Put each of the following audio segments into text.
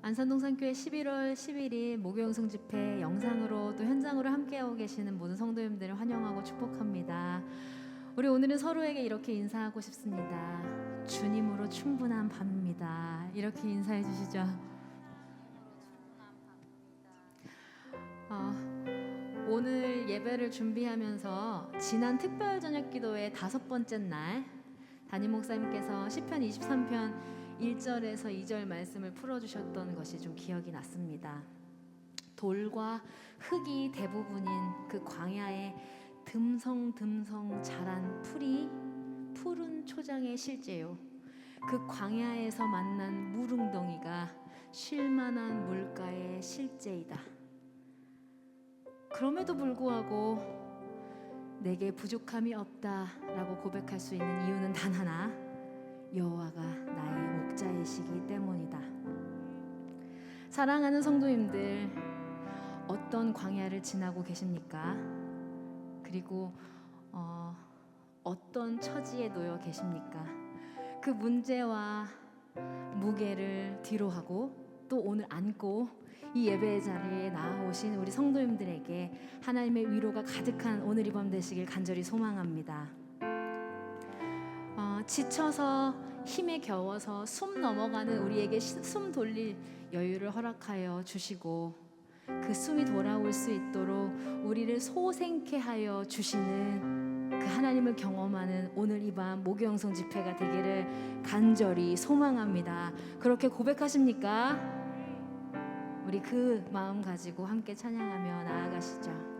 안산동산교회 11월 11일 목요영성 집회 영상으로 또 현장으로 함께하고 계시는 모든 성도님들을 환영하고 축복합니다. 우리 오늘은 서로에게 이렇게 인사하고 싶습니다. 주님으로 충분한 밤입니다. 이렇게 인사해 주시죠. 오늘 예배를 준비하면서 지난 특별 저녁 기도의 5번째 날 담임 목사님께서 시편 23편 1절에서 2절 말씀을 풀어주셨던 것이 좀 기억이 났습니다. 돌과 흙이 대부분인 그 광야에 듬성듬성 자란 풀이 푸른 초장의 실제요, 그 광야에서 만난 물웅덩이가 쉴만한 물가의 실제이다. 그럼에도 불구하고 내게 부족함이 없다라고 고백할 수 있는 이유는 단 하나, 여호와가 나의 목자이시기 때문이다. 사랑하는 성도님들, 어떤 광야를 지나고 계십니까? 그리고 어떤 처지에 놓여 계십니까? 그 문제와 무게를 뒤로 하고 또 오늘 안고 이 예배의 자리에 나아오신 우리 성도님들에게 하나님의 위로가 가득한 오늘 이 밤 되시길 간절히 소망합니다. 지쳐서 힘에 겨워서 숨 넘어가는 우리에게 숨 돌릴 여유를 허락하여 주시고 그 숨이 돌아올 수 있도록 우리를 소생케 하여 주시는 그 하나님을 경험하는 오늘 이 밤 목요영성 집회가 되기를 간절히 소망합니다. 그렇게 고백하십니까? 우리 그 마음 가지고 함께 찬양하며 나아가시죠.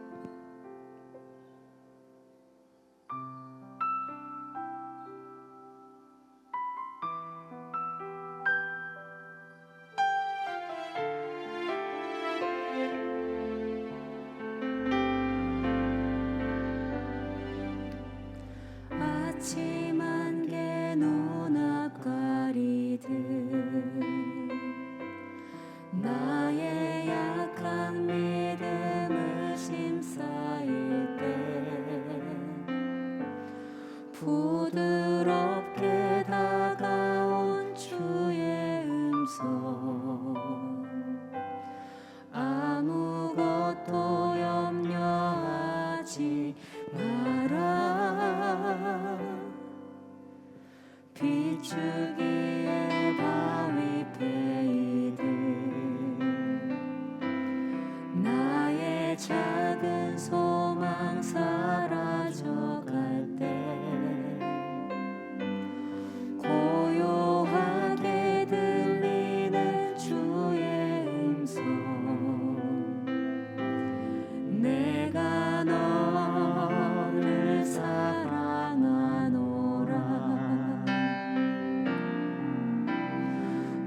아침 안개 눈앞가리듯 나의 약한 믿음을 심사일 때 부드럽게 다가온 주의 음성, 아무것도 염려하지 마라. 비추기에 바위 패이듯 나의 작은 소망 사라져갈 때 고요하게 들리는 주의 음성, 내가 너를 사랑하노라.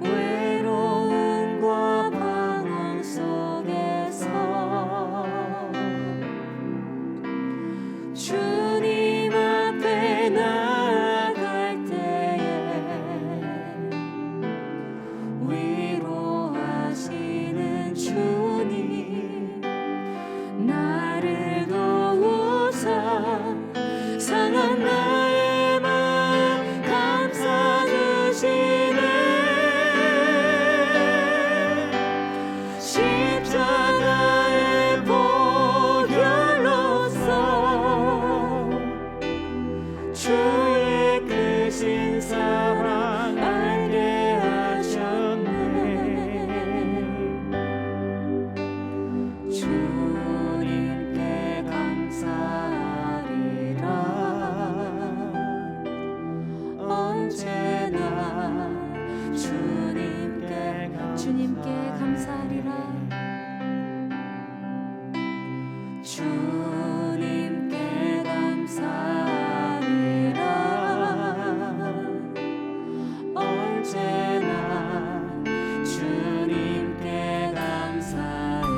외로움과 방황 속에서 주님 앞에 나아갈 때에 위로하시는 주님, 나를 도우사 상한 나의 마음 감싸주시네. 십자가의 보혈로서 주의 크신 사랑 알게 하셨네. 주님께 감사하리라. 언제나 주님께 감사하리라. 주님께 감사하리라. 언제나 주님께 감사해.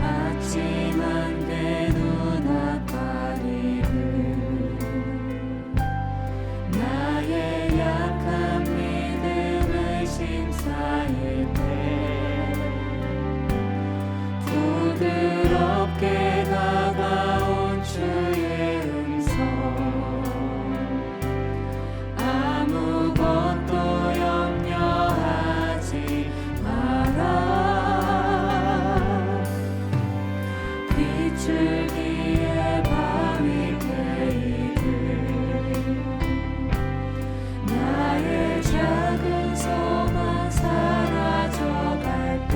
아침 안개 눈 비추기에 밤이 패이듯 나의 작은 소망 사라져갈 때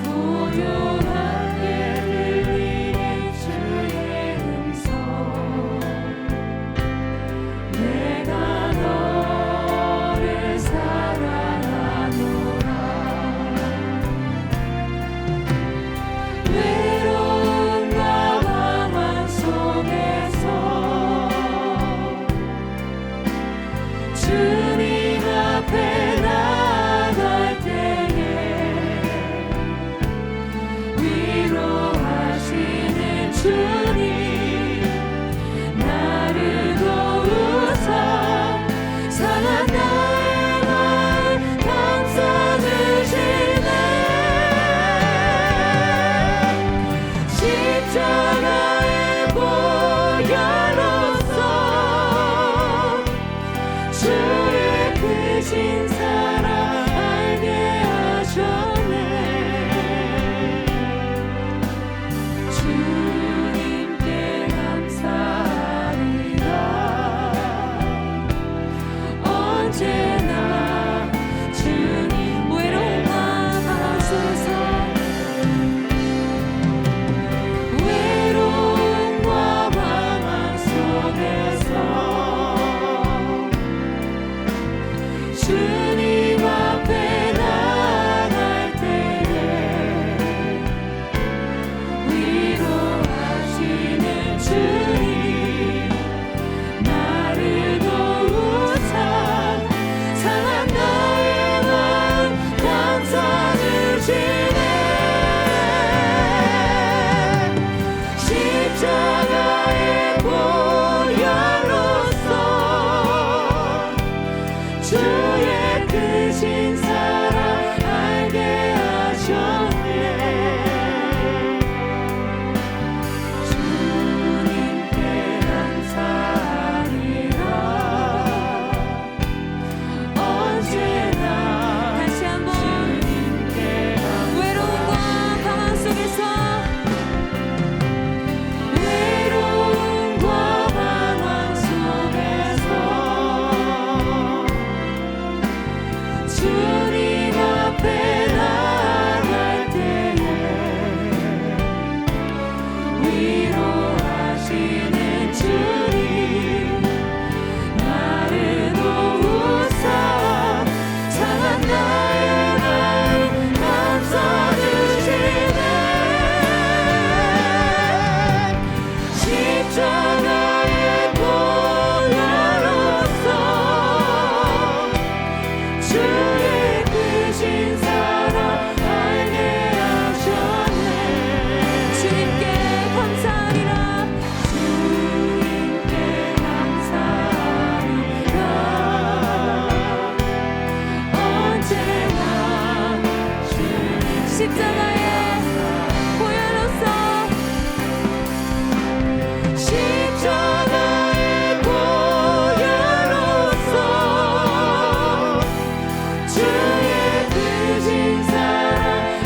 고요하게 들리는 주의 음성 내가 너를 사랑하노라 외로움과 방황 속에서 주님 앞에 나갈 때에 위로하시는 주님 나를 도우사 상한 나의 마음 감싸주시네 십자가의 보혈로써 주의 크신 사랑 알게 하셨네 주님께 감사하리라 언제나 주님 외로움과 방황 속에서 외로움과 방황 속에서 주님 앞에 나갈 때에 위로하시는 주님 나를 도우사 상한 나의 마음 감싸주시네 십자가의 보혈로써 주의 크신 사랑 알게 하셨네 주님께 감사하리라 언제나 다시 한번 주님께 외로움과 방황 속에서 외로움과 방황 속에서 주님 앞에 나갈 때에 위로하시는 주님 나를 도우사 상한 나의 마음 감싸주시네 십자가의 보혈로써 주의 크신 사랑 알게 하셨네 주님께 감사하리라 주님께 감사하리라 언제나 주님 십자가의 보혈로써 십자가의 보혈로써 주의 크신 사랑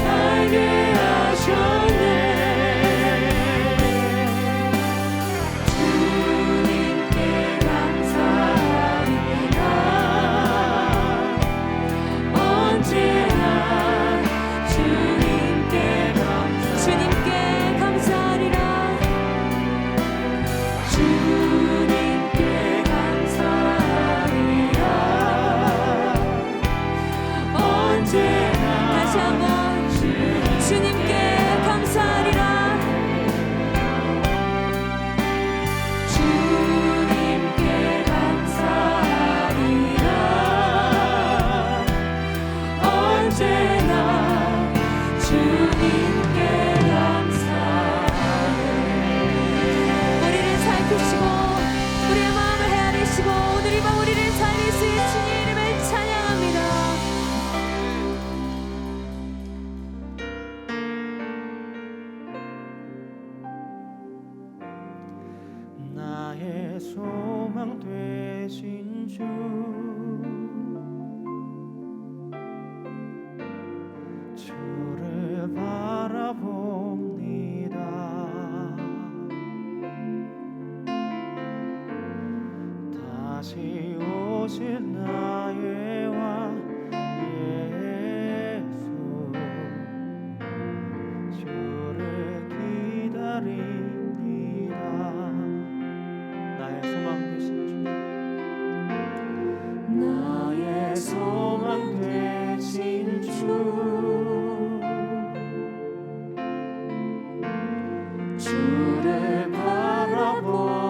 알게 하셨네 주님께 감사하리라 언제나 주님께 감사하리라 주님께 감사하리라 주님께 감사하리라 언제나 다시 한번 주님께 감사하리라 주님께 감사하리라 언제나 주님께 감사하리라 우리를 살피시고 우리의 마음을 헤아리시고 오늘 이 밤 우리를 살릴 수 있는 주님 이름을 찬양합니다 나의 소망 되신 주 주를 바라보며 주를 바라봅니다.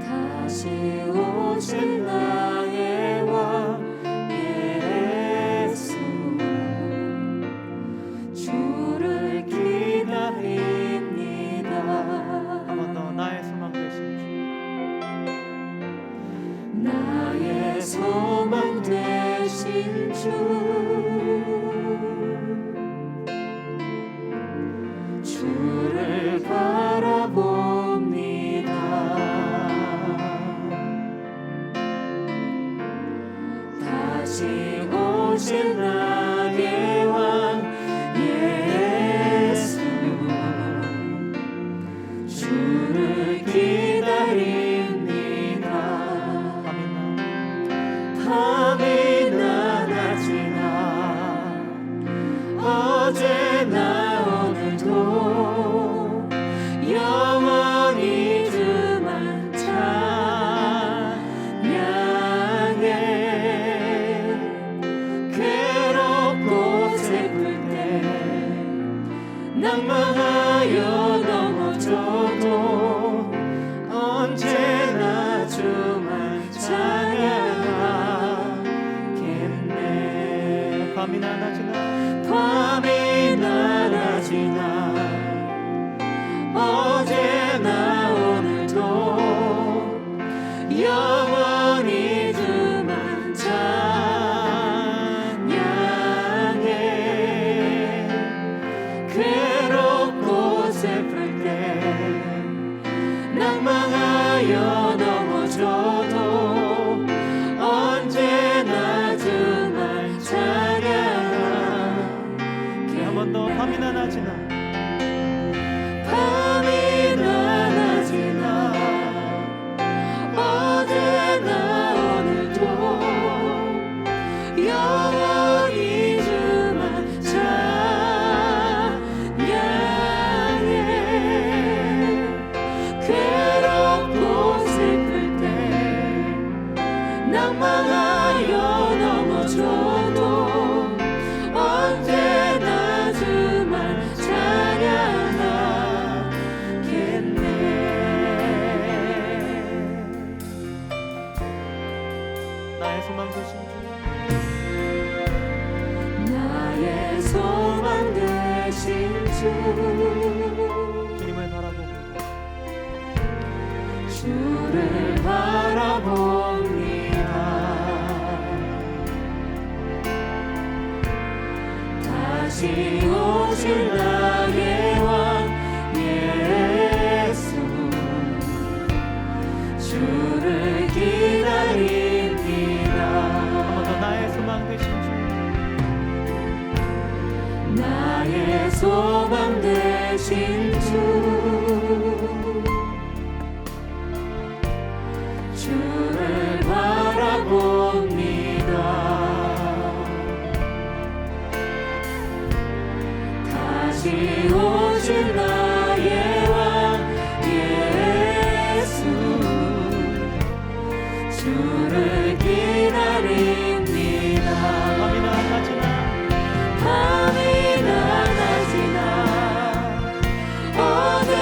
다시 오실 나의 왕 예수, 주를 기다립니다. 한 번 더 나의 소망 되신 나의 소망 되신 주, 주를 바라봅니다. 다시 오실 나의 왕 예수, 주를 기다립니다. 밤이나 낮이나 어제나 오늘도 영원히 주만 찬양해. 괴롭고 슬플 때 낭만하여 넘어져도 언제나 주만 찬양하겠네. 밤이나 낮이나 밤이나 낮이나 어제나 오늘도 영원히 주만 찬양해. 괴롭고 슬플 때 낭망하여 넘어져도 언제나 주만 찬양하게. 한 번 더 밤이나 낮이나 밤이나 낮이나 어제나 오늘도 영원히 주만 찬양해. 괴롭고 슬플 때 낭만하여 넘어져도 언제나 주만 찬양하겠네. 나의 소망 되신 주, 나의 소망 되신 주, 주님을 바라봅니다. 주를 바라봅니다. 다시 오실 나의 왕 예수, 주를 기다립니다. 한 번 더 나의 소망 되신 주, 나의 소망 되신 주, 주를 바라봅니다. 다시 오실 나의 왕 예수, 주를 기다립니다. 밤이나 낮이나 밤이나 낮이나 어느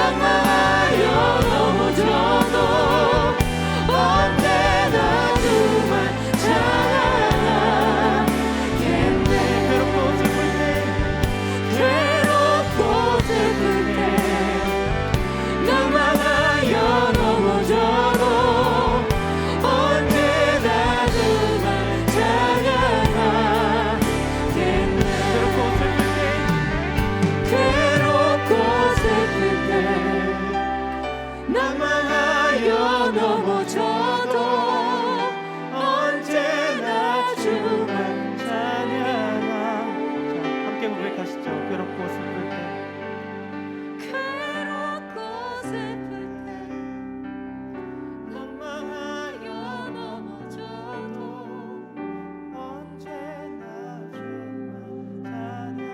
낙망하여 넘어져도 언제나 주만 찬양하겠네. 괴롭고 슬플 때 낙망하여 넘어져도 언제나 주만 찬양하겠네. 괴롭고 슬플 때 낙망하여 넘어져도 언제나 주만 찬양하. 자, 함께 고백하시죠. 괴롭고 슬플 때. 괴롭고 슬플 때 낙망하여 넘어져도 언제나 주만 찬양하.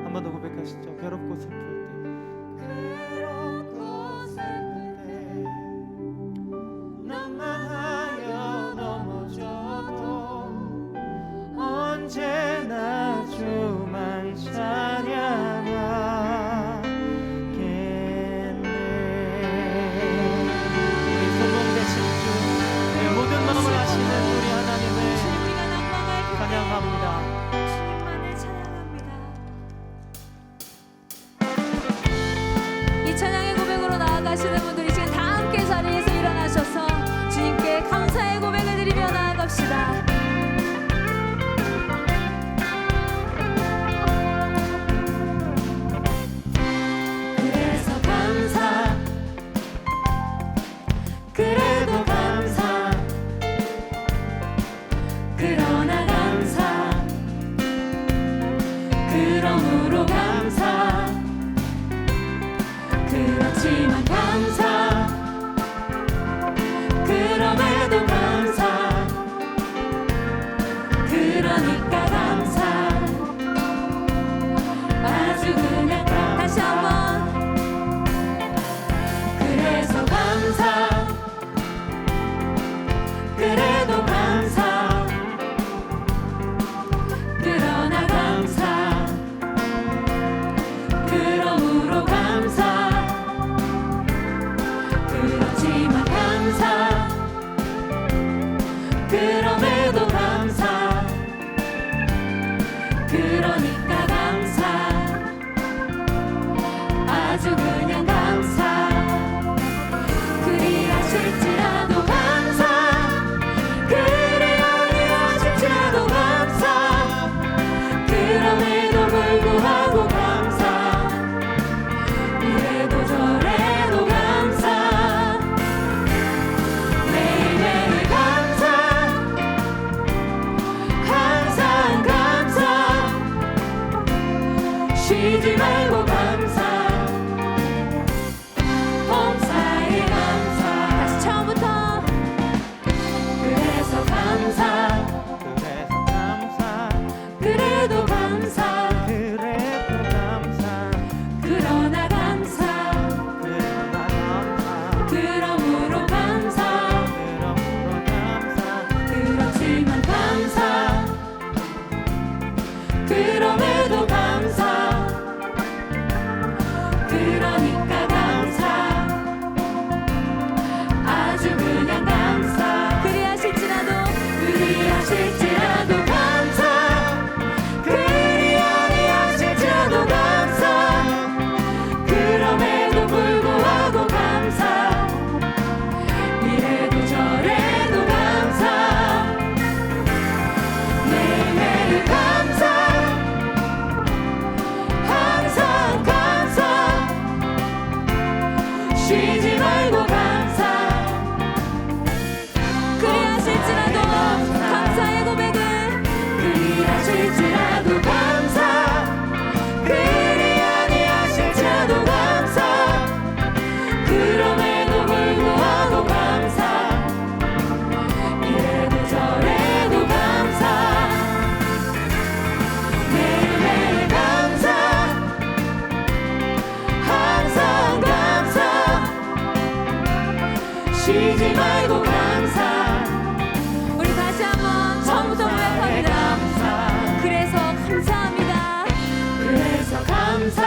한 번 더 고백하시죠. 괴롭고 슬플 때. 괴롭고 슬플 때 낙망하여 넘어져도 언제나 주만 찬양하겠네. 우리 소동 되신 주, 내 모든 마음을 아시는 우리 하나님을 우리가 낙망할 때 찬양합니다. 주님만을 찬양합니다. 이 찬양의 고백으로 나아가시는 분들이 지금 다 함께 자리에서 일어나셔서 주님께 감사의 고백을 드리며 나아갑시다. 그래서 감사 그래도 감사 그러나 감사 그러므로 감사 그렇지만 감사 그럼에도 감사 그러니까 감사 아주 그냥 다시 한번 그래서 감사 그래도 감사 그러나 감사 그러므로 감사 그렇지만 감사 그럼에도 감사 그러니까 감사 아주 그냥 감사 그리하실지라도 감사 그리 아니하실지라도 감사 그럼에도 불구하고 감사 이래도 저래도 감사 매일매일 감사 항상 감사 쉬지 말고 감사 범사에 감사 다시 처음부터 그래서 감사 그래서 감사, 그래도 감사 그래도 감사, 그러나 감사 그러나 감사, 그러므로 감사 그러므로 감사. 그렇지만 감사 그럼에도 감사 그러니까 감사 아주 그냥 감사 그리하실지라도 그리하실지라도 감사 그리 아니하실지라도 감사 그럼에도 불구하고 감사 이래도 저래도 감사 매일매일 감사 항상 감사 쉬지 말고 감사 그리하실지라도 감사의 고백을 그리하실지라도 감사 그리 아니하실지라도 감사 그럼에도 불구하고 감사 이래도 저래도 감사 매일매일 감사 항상 감사 쉬지 말고 감사 우리 다시 한번 처음부터 고백합니다. 그래서 감사합니다. 그래서 감사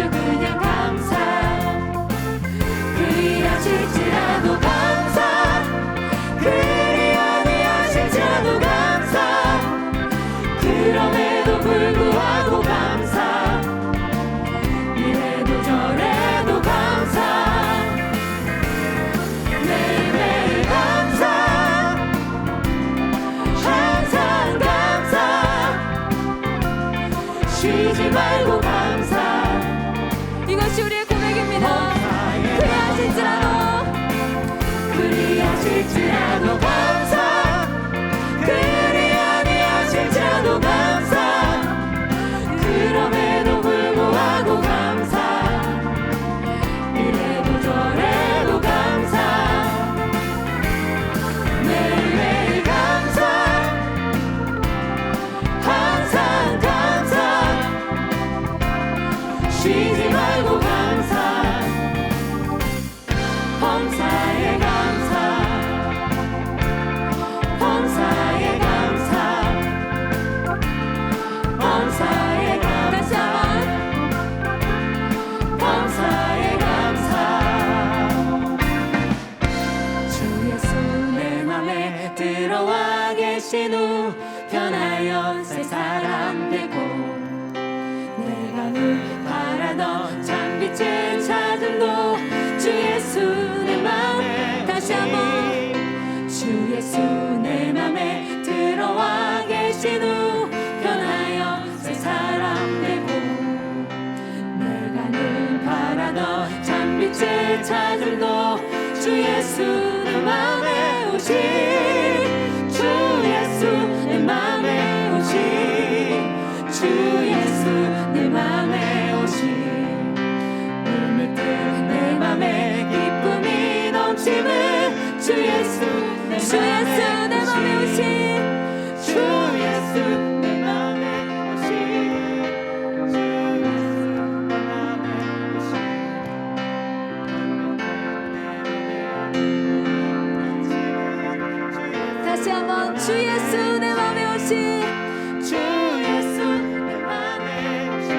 아주 그냥 감사 그리 하실지라도 감사 그리 아니하실지라도 감사 그럼에도 불구하고 감사 이래도 저래도 감사 매일매일 감사 항상 감사 쉬지 말고 감사 이것이 우리의 고백입니다. 그리 하실지라도 감사 그리 아니하실지라도 감사 그럼에도 불구하고 감사 이래도 저래도 감사 매일매일 감사 항상 감사 쉬지 말고 감사 범사에 감사 범사에 감사 범사에 다시 감사 한번 범사에 감사 주 예수 내 맘에 들어와 계신 후 변하여 새 사람 되고 내가 늘 바라던 참빛을 찾음도 주 예수 내 맘에 다시 한번 주 예수 내 맘에 들어와 계신 후 변하여 새 사람 되고 내가 늘 바라던 참빛을 찾음도 주 예수 내 맘에 오신 주 예수 내 맘에 오신 주 예수 내 맘에 오신 물밀듯 내 맘에 기쁨이 넘치는 주 예수 내 맘에 오신 주 예수 내 맘에 오신 주 예수 내 맘에 오신 다시 한번 주 예수 내 맘에 오신 주 예수 내 맘에 오신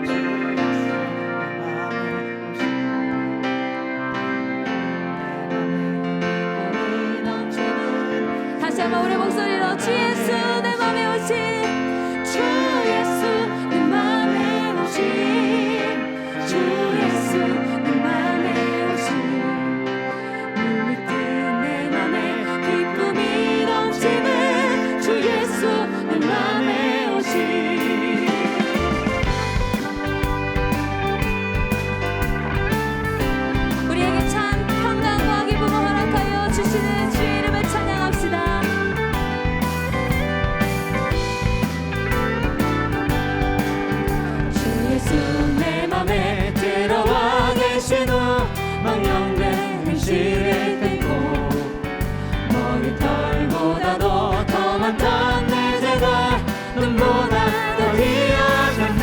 주 예수 내 맘에 오신 다시 한번 우리 목소리로 주 예수 내 맘에 오신 주 예수 내 맘에 오신 주 예수 내 맘에 오신 물밀듯 내 맘에 기쁨이 넘치는 주 예수 내 맘에 오신 우리에게 참 평강과 기쁨을 허락하여 주시는 주의 이름을 찬양합시다. 주 예수 내 맘에 들어와 계신 후 망령된 행실을 끊고 머리털보다도 더 많던 내 죄가 눈보다 더 희어졌네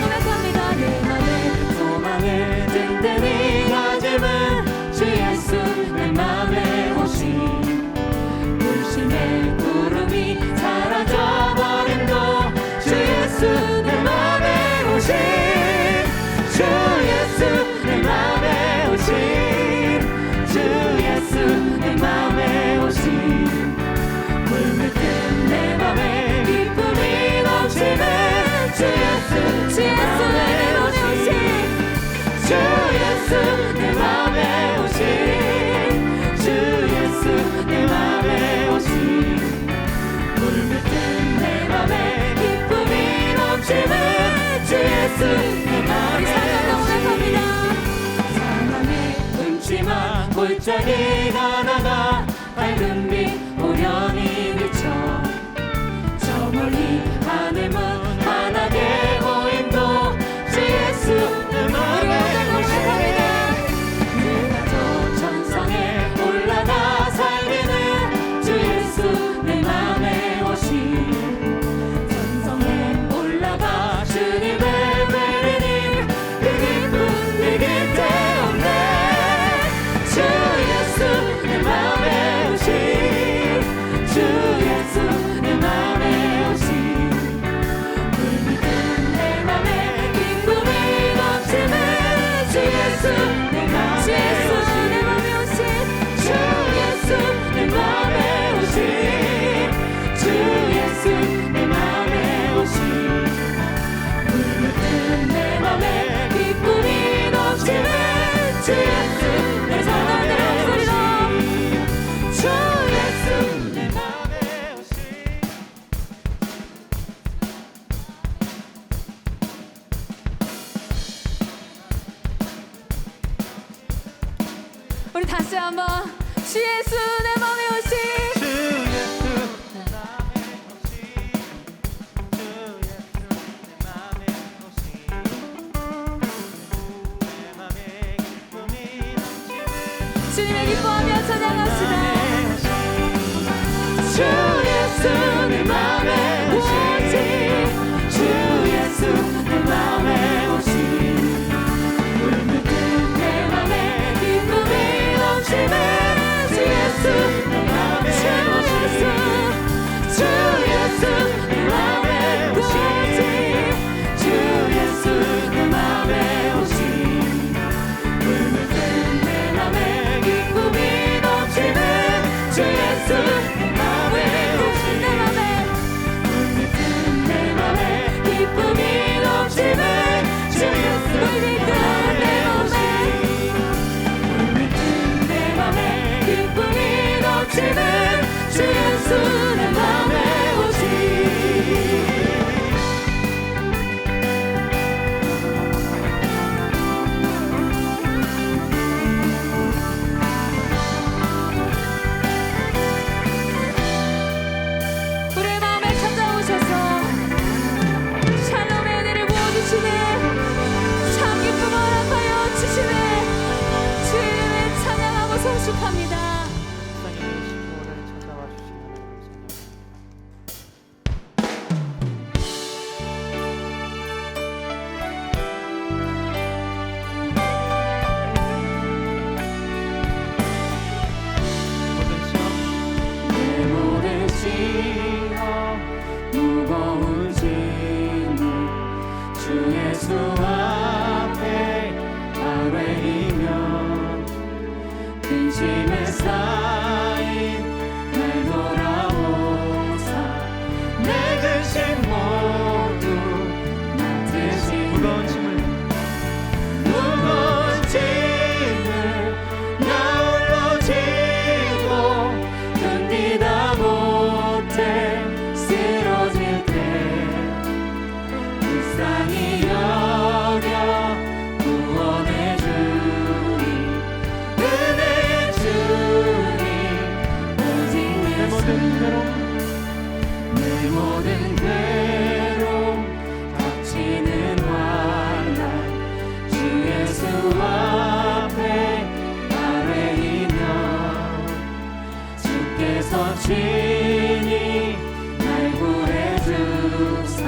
고백합니다. 내 맘에 소망을 든든히 가짐은 주 예수 내 맘에 오신 불심의 구름이 사라져버림도 주 예수 내 맘에 오신 주 예수 내 맘에 오신 주 예수 내 맘에 오신 물밀듯 내 맘에 기쁨이 넘치는 주 예수 내 맘에 오신 주 예수 내 맘에 오신 주 예수 내 맘에 오신 물밀듯 내 맘에 기쁨이 넘치는 주 예수 내 맘에 오신 사랑의 음침한 골짜기가 나가 밝은 빛 오련히 비쳐 저 멀리 하늘 문 환하게 보임도 주 예수 내 맘에 오신 내가 저 천상에 올라가 살기는 주 예수 내 맘에 오신 천성에 올라가 주님을 뵈리니 그 기쁨 이길 데 없네 주 예수 내 맘에 우리 다시 한번 주 예수 내 맘에 오신 주 예수 내 맘에 오신 주 예수 내 맘에 오신 내 맘에 기쁨이 넘치는 주님을 기뻐하며 찬양합시다. 주 예수 내 맘에 오신 주 예수 내 맘에 오신 물든 내 맘에 기쁨이 넘치네 주 예수 내 맘에 오신 주 예수 내 맘에 오신 주 예수 내 맘에 오신 물든 내 맘에 기쁨이 넘치네 주 예수 내 맘에 오신 내 맘에 기쁨이 넘치네 주 예수 물든 내 맘에 내 맘에 기쁨이 넘치네 주 예수 내 맘에 오신 우리의 마음에 찾아오셔서 샬롬의 은혜를 부어주시네 참 기쁨 허락하여 주시네 주의 이름을 찬양하고 성축합니다. 세상에 계시고 오늘 찾아와 주신 하나님을 내 모든 시험 무거운 짐을 주 예수 앞에 아뢰이며 근심에 쌓인 날 돌아오사 내 근심 모두 맡으신 무거운 짐을 무거운 짐을 나 홀로 지고 견디다 못해 쓰러질 때 불쌍히 여겨 구원해 주니 은혜의 주님 오직 내 모든 괴로움 내 모든 괴로움 닥치는 환난 주 예수 앞에 아뢰이며 주께서 친히 날 구해주사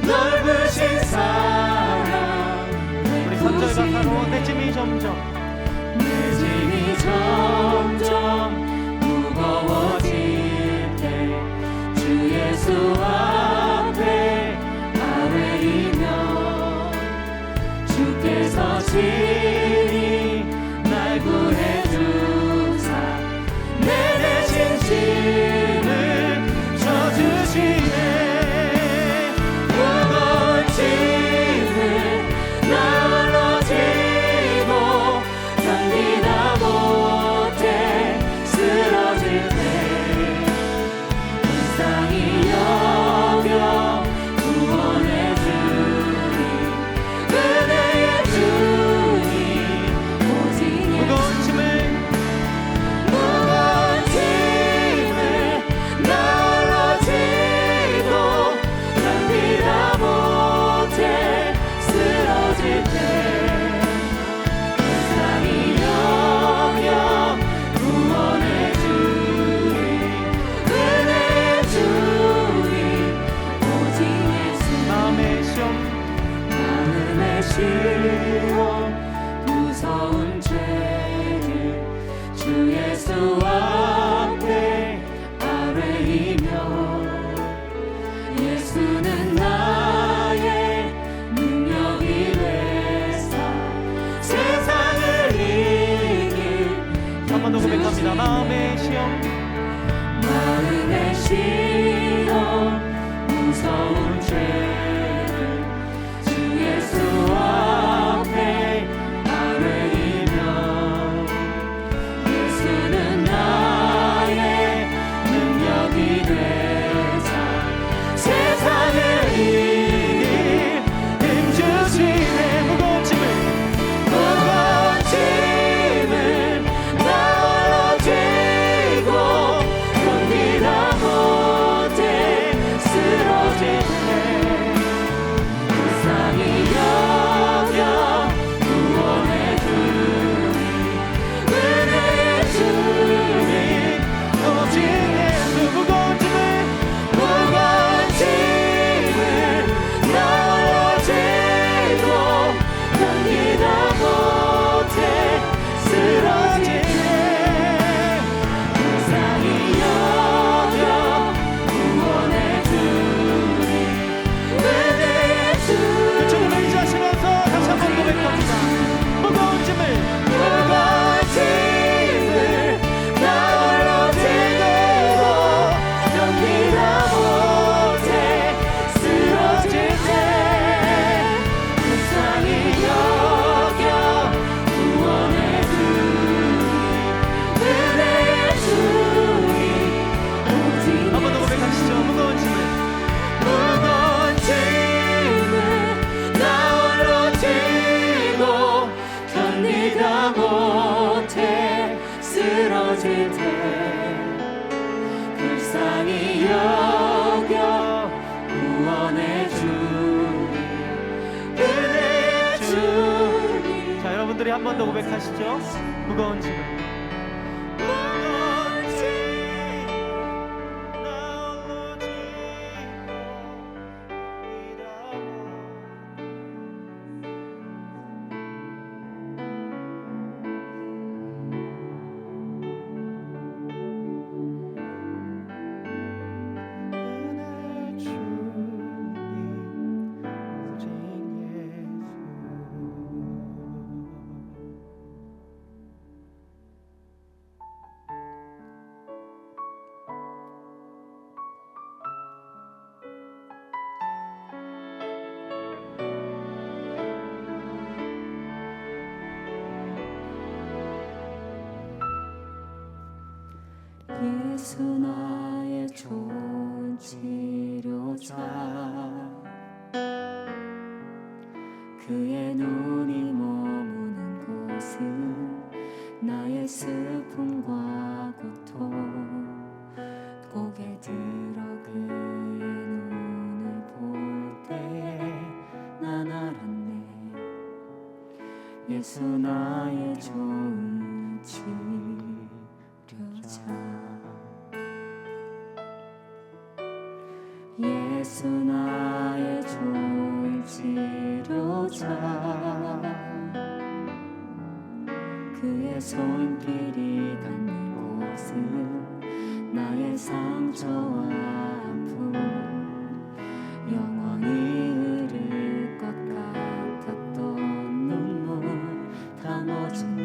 넓으신 사랑 우리 선절과 사로 내 짐이 점점 내 짐이 점점 무거워질 때 주 예수 앞에 아뢰이며 주께서 친히 날 구해주사 내 대신 짐을 져주시네 무거운 짐을 나 홀로 지고 견디다 못해 쓰러질 때 불쌍히 여겨 구원해 주니 은혜의 주님 오직 무거운 짐을 무거운 짐을 나 홀로 지고 견디다 못해 쓰러질 때 불쌍히 여겨 구원해 주니 은혜의 주님 오직 예수 마음의 시험 마음의 시험 무서운 죄를 주 예수 앞에 아뢰이며 예수는 나의 능력이 되사 세상을 이길 한 번 더 고백합니다. 마음의 시험 마음의 시험 무서운 죄를 주 예수 앞에 아뢰이며 예수는 나의 능력이 되사 세상을 이길 힘 주시네 무거운 짐을 부르짖을 때 불쌍히 여겨 구원해 주니 은혜의 주님. 자, 여러분들이 한 번 더 고백하시죠. 무거운 짐을 예수 나의 좋은 치료자 그의 눈이 머무는 곳은 나의 슬픔과 고통 고개 들어 그의 눈을 볼 때에 난 알았네 예수 나의 좋은 치료자 예수 나의 좋은 치료자 그의 손길이 닿는 곳은 나의 상처와 아픔 영원히 흐를 것 같았던 눈물 다 멎었네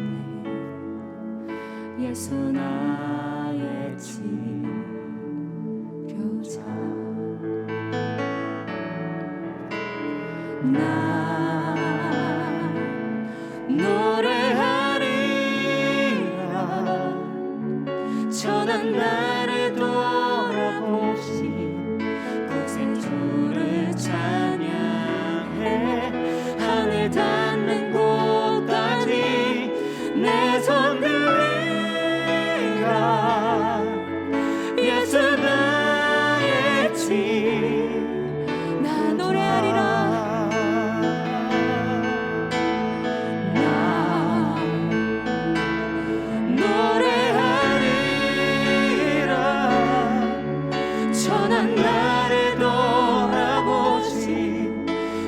예수 나의 치료자 나 노래하리라 전한 나를 돌아보신 구세주를 찬양해 하늘 닿는 곳까지 내 손 들리라 예수 나의 나 노래하리라 전한 나를 돌아보신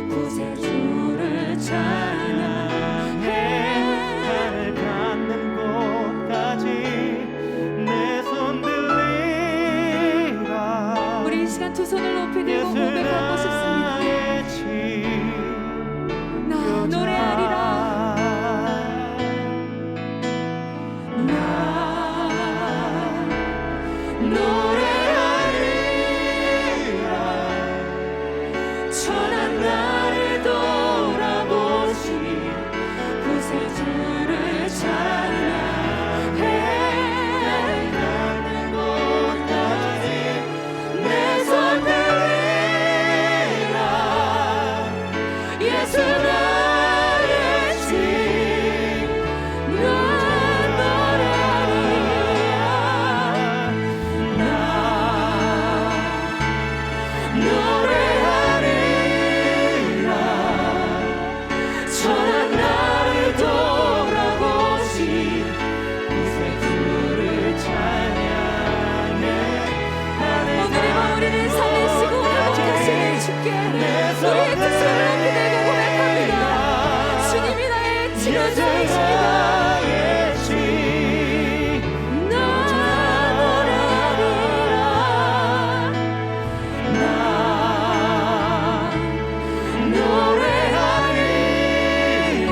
구세주를 찬양해 하늘 닿는 곳까지 내 손 들리라 우리 이 시간 두 손을 높이 들고 예수 고백하고 싶습니다. 나의 나 노래하리라 나 노래하리라 전한 나를 돌아보신 구세주를 찬양해 닿는 곳까지 내 손 들리라 예수 나의 나 노래하리라 전한 나를 돌아보신 구세주를 찬양해 오늘의 마무리를 살리시고 회복하시는 주께 우리의 두 손을 높이 들고 고백합니다. 주님이 나의 치료자이십니다. 나 노래하리라 나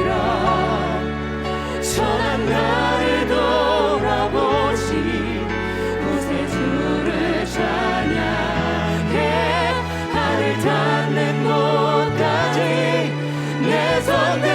노래하리라 전한 나를 돌아보신 구세주를 찬양해 하늘 닿는 곳까지 내 손 들리라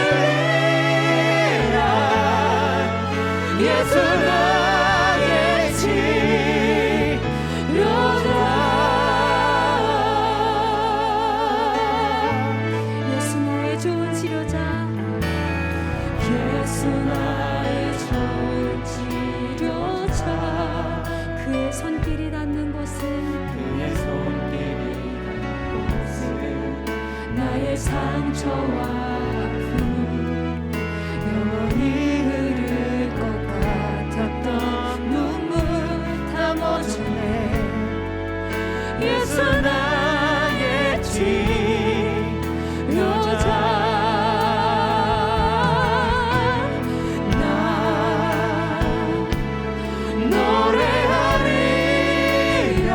상처와 아픔 영원히 흐를 것 같았던 눈물 다 멎었네. 예수 나의 치료자 나 노래하리라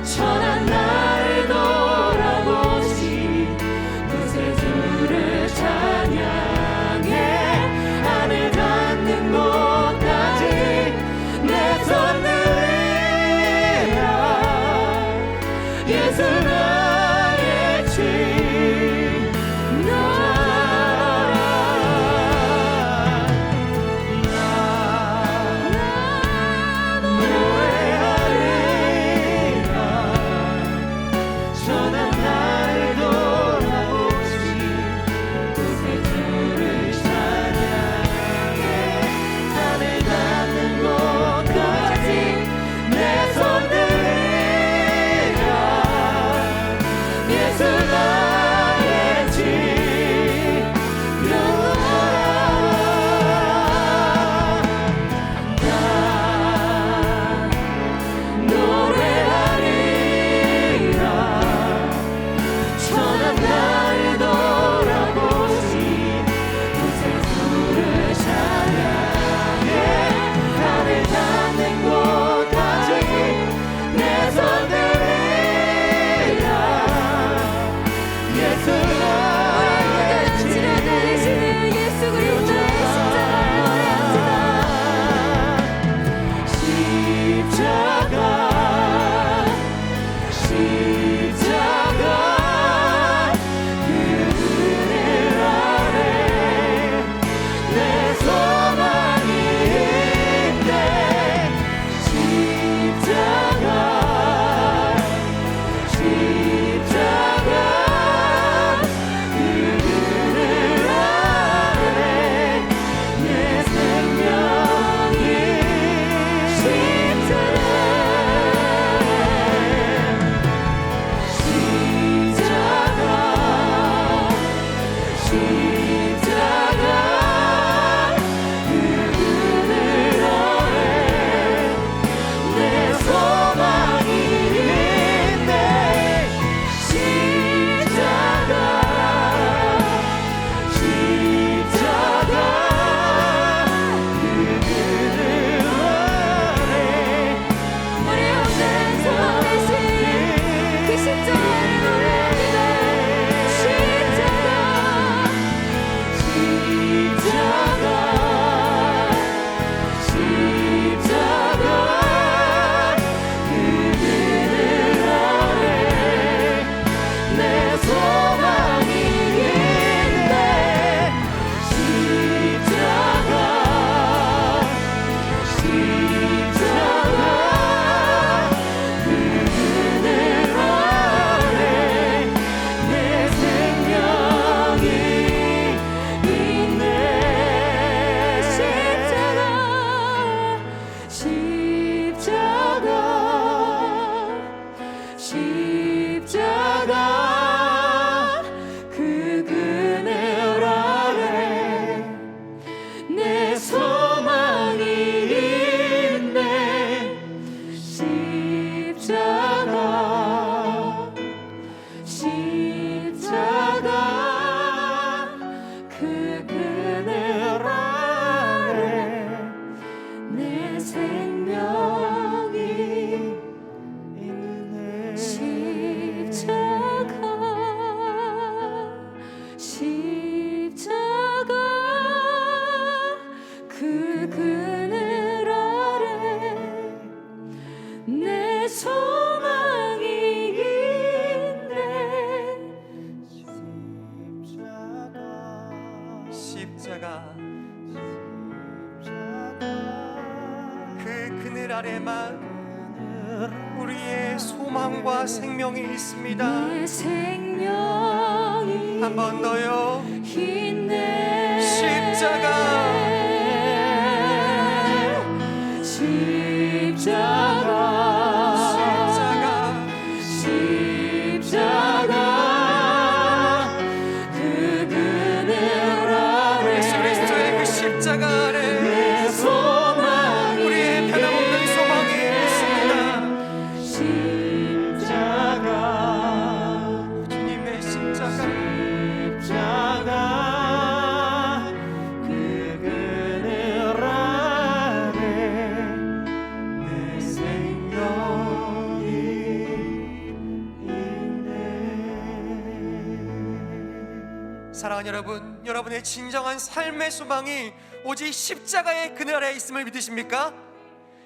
천한 나를 돌아보시 그새 주를 찬양해 하늘 닿는 곳까지 내 손 들리라 예수 나의 아래만 우리의 소망과 생명이 있습니다. 한 번 더요. 십자가 사랑하는 여러분, 여러분의 진정한 삶의 소망이 오직 십자가의 그늘 아래에 있음을 믿으십니까?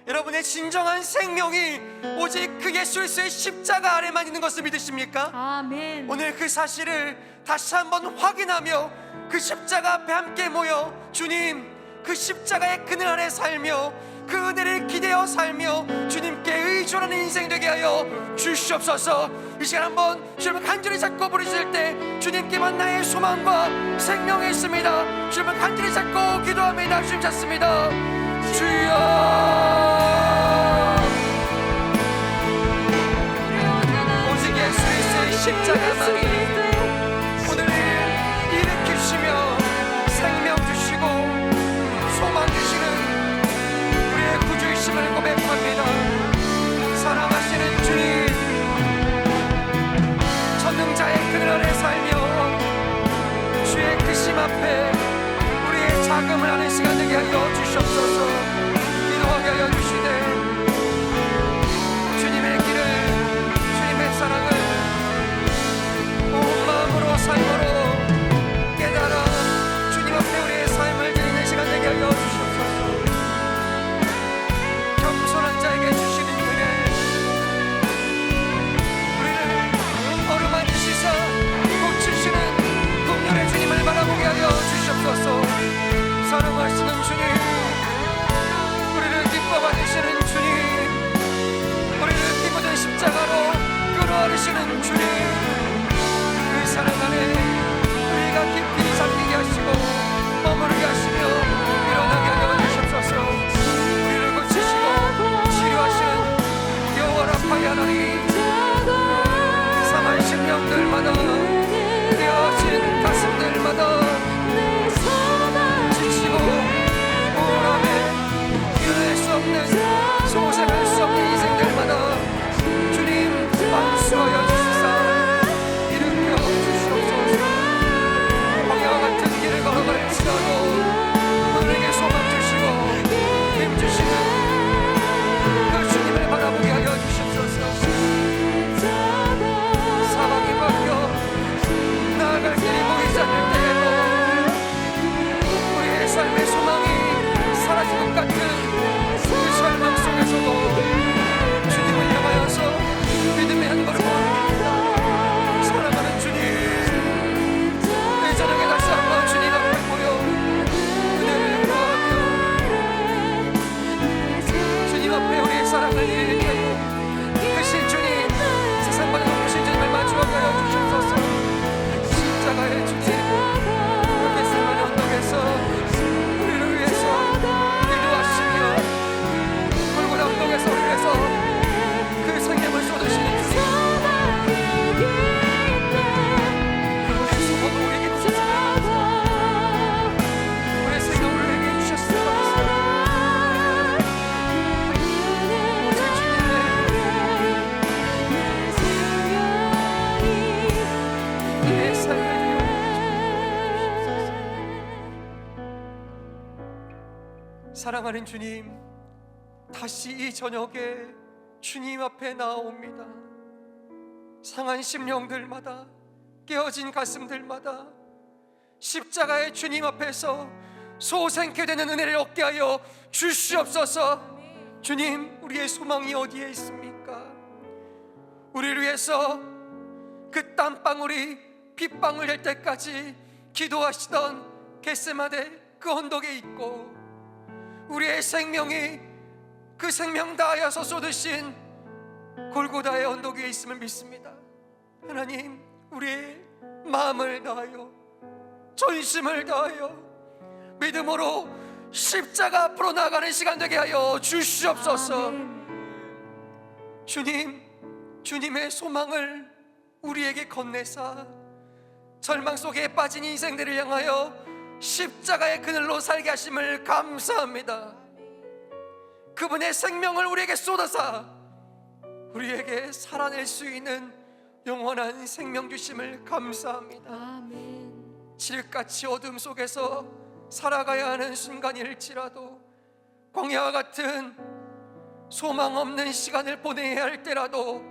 여러분의 진정한 생명이 오직 그 예수 그리스도의 십자가 아래만 있는 것을 믿으십니까? 아멘. 오늘 그 사실을 다시 한번 확인하며 그 십자가 앞에 함께 모여 주님, 그 십자가의 그늘 아래 살며 그 은혜를 기대어 살며 주님께 의존하는 인생 되게 하여 주시옵소서. 이 시간 한번 주님을 간절히 잡고 부르실 때 주님께만 나의 소망과 생명이 있습니다. 주님을 간절히 잡고 기도합니다. 주님 찾습니다. 주여, 오직 예수 그리스도의 십자가만이 오늘 일으키시며 생명 주시고 소망 주시는 우리의 구주이심을 고백합니다. 사랑하시는 주님, 전능자의 그늘 아래 살며 주의 크심 앞에 우리의 자금을 하는 시간 되게 하여 주시옵소서. 기도하게 하여 주시되 주님의 길을, 주님의 사랑을 온 마음으로 삶으로 깨달아 주님 앞에 우리의 삶을 드리는 시간 되게 하여 주시옵소서. 겸손한 자에게 주시는 은혜, 우리를 어루만지시사 고치시는 긍휼의 주님을 바라보게 하여 주시옵소서. 사랑하시는 주님, 우리를 기뻐 받으시는 주님, 우리를 기쁘던 십자가로 끌어안으시는 주님, 그 사랑 안에 우리가 깊이 잠기게 하시고 머무르게 하시며 일어나게 하여 주시옵소서. 우리를 고치시고 치료하시는 여호와 라파의 하나님, 사망 심령들마다 깨어진 가슴들마다 지치고 우울함에 이겨낼 수 없는 소생할 수 없는 인생들마다 주님 안수하여 주시사 일으켜 주시옵소서. 광야와 같은 길을 걸어갈지라도 우리에게 소망 주시고 힘 주시는 그 주님을 바라보게 하여 주시옵소서. 사방이 바뀌어 나아갈 길이 보이지 않을 때에도 우리의 삶의 소망이 사라진 것 같은 그 절망 속에서도 주님을 향하여서 믿음의 한 걸음 올립니다. 사랑하는 주님, 이 저녁에 다시 한번 주님 앞에 모여 은혜를 구하며 주님 앞에 우리의 사랑을 일으켜 크신 주님, 세상보다 높으신 주님을 마주하게 하여 주시옵소서. 십자가의 주님, 이렇게 쓰는 언덕에서 우리를 위해서 기도하시며 골고다 언덕에서 우리를 위해서 그 생명을 쏟으시는 주님, 우리의 소망을 우리에게 주셨습니다. 우리의 생명을 우리에게 주셨습니다. 오직 주님의 내 삶을 사랑하는 주님, 다시 이 저녁에 주님 앞에 나아옵니다. 상한 심령들마다, 깨어진 가슴들마다 십자가의 주님 앞에서 소생케 되는 은혜를 얻게 하여 주시옵소서. 주님, 우리의 소망이 어디에 있습니까? 우리를 위해서 그 땀방울이 빗방울 될 때까지 기도하시던 겟세마네 그 언덕에 있고, 우리의 생명이 그 생명 다하여서 쏟으신 골고다의 언덕 위에 있음을 믿습니다. 하나님, 우리의 마음을 다하여 전심을 다하여 믿음으로 십자가 앞으로 나아가는 시간 되게 하여 주시옵소서. 주님, 주님의 소망을 우리에게 건네사 절망 속에 빠진 인생들을 향하여 십자가의 그늘로 살게 하심을 감사합니다. 그분의 생명을 우리에게 쏟아사 우리에게 살아낼 수 있는 영원한 생명 주심을 감사합니다. 아멘. 칠흑같이 어둠 속에서 살아가야 하는 순간일지라도, 광야와 같은 소망 없는 시간을 보내야 할 때라도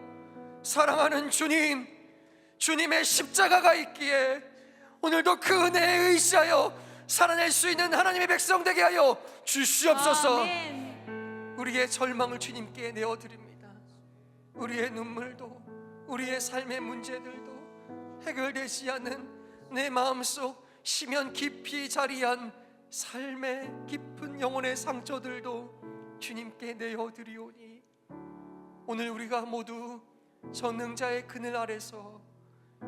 사랑하는 주님, 주님의 십자가가 있기에 오늘도 그 은혜에 의지하여 살아낼 수 있는 하나님의 백성 되게 하여 주시옵소서. 아멘. 우리의 절망을 주님께 내어드립니다. 우리의 눈물도, 우리의 삶의 문제들도, 해결되지 않은 내 마음속 심연 깊이 자리한 삶의 깊은 영혼의 상처들도 주님께 내어드리오니, 오늘 우리가 모두 전능자의 그늘 아래서,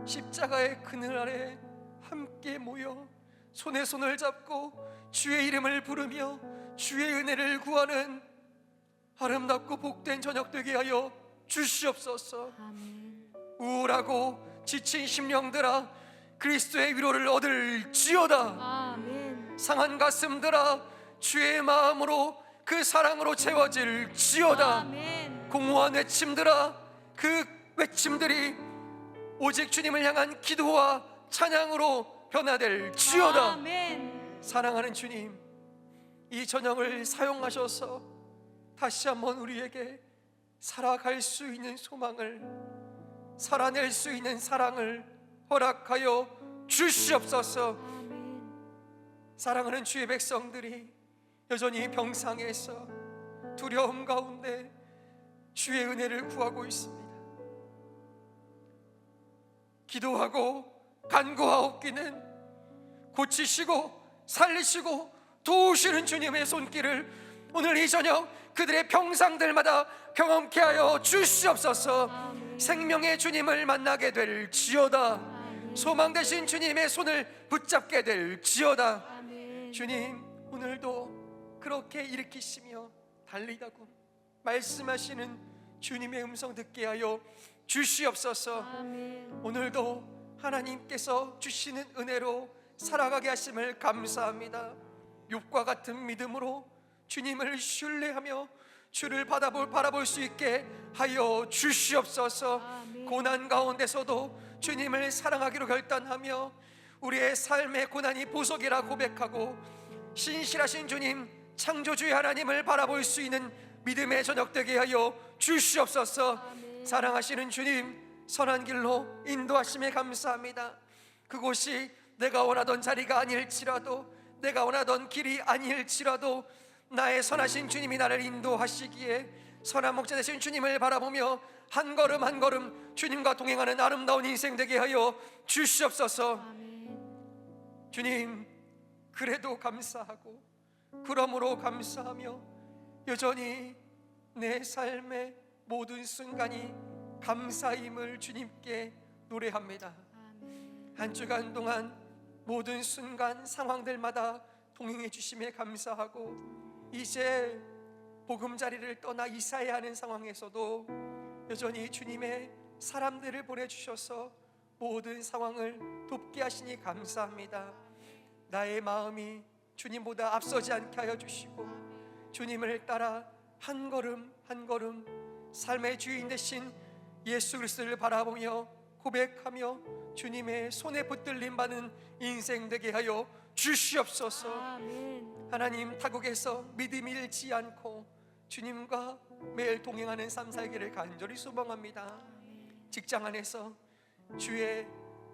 십자가의 그늘 아래 함께 모여 손에 손을 잡고 주의 이름을 부르며 주의 은혜를 구하는 아름답고 복된 저녁 되게 하여 주시옵소서. 아멘. 우울하고 지친 심령들아, 그리스도의 위로를 얻을지어다. 아멘. 상한 가슴들아, 주의 마음으로 그 사랑으로 채워질지어다. 아멘. 공허한 외침들아, 그 외침들이 오직 주님을 향한 기도와 찬양으로 변화될지어다. 아멘. 사랑하는 주님, 이 저녁을 사용하셔서 다시 한번 우리에게 살아갈 수 있는 소망을, 살아낼 수 있는 사랑을 허락하여 주시옵소서. 아멘. 사랑하는 주의 백성들이 여전히 병상에서 두려움 가운데 주의 은혜를 구하고 있습니다. 기도하고 간구하옵기는 고치시고 살리시고 도우시는 주님의 손길을 오늘 이 저녁 그들의 병상들마다 경험케 하여 주시옵소서. 아멘. 생명의 주님을 만나게 될지어다. 아멘. 소망 되신 주님의 손을 붙잡게 될지어다. 아멘. 주님, 오늘도 그렇게 일으키시며 달리다고 말씀하시는 주님의 음성 듣게 하여 주시옵소서. 아멘. 오늘도 하나님께서 주시는 은혜로 살아가게 하심을 감사합니다. 욥과 같은 믿음으로 주님을 신뢰하며 주를 바라볼 수 있게 하여 주시옵소서. 아멘. 고난 가운데서도 주님을 사랑하기로 결단하며 우리의 삶의 고난이 보석이라 고백하고 신실하신 주님, 창조주의 하나님을 바라볼 수 있는 믿음의 저녁 되게 하여 주시옵소서. 아멘. 사랑하시는 주님, 선한 길로 인도하심에 감사합니다. 그곳이 내가 원하던 자리가 아닐지라도, 내가 원하던 길이 아닐지라도 나의 선하신 주님이 나를 인도하시기에 선한 목자 되신 주님을 바라보며 한 걸음 한 걸음 주님과 동행하는 아름다운 인생 되게 하여 주시옵소서. 아멘. 주님, 그래도 감사하고 그러므로 감사하며 여전히 내 삶의 모든 순간이 감사임을 주님께 노래합니다. 아멘. 한 주간 동안 모든 순간 상황들마다 동행해 주심에 감사하고 이제 보금자리를 떠나 이사야 하는 상황에서도 여전히 주님의 사람들을 보내주셔서 모든 상황을 돕게 하시니 감사합니다. 나의 마음이 주님보다 앞서지 않게 하여 주시고 주님을 따라 한 걸음 한 걸음 삶의 주인 되신 예수 그리스도를 바라보며 고백하며 주님의 손에 붙들림 받는 인생 되게 하여 주시옵소서. 아멘. 하나님, 타국에서 믿음이 잃지 않고 주님과 매일 동행하는 삶 살기를 간절히 소망합니다. 직장 안에서 주의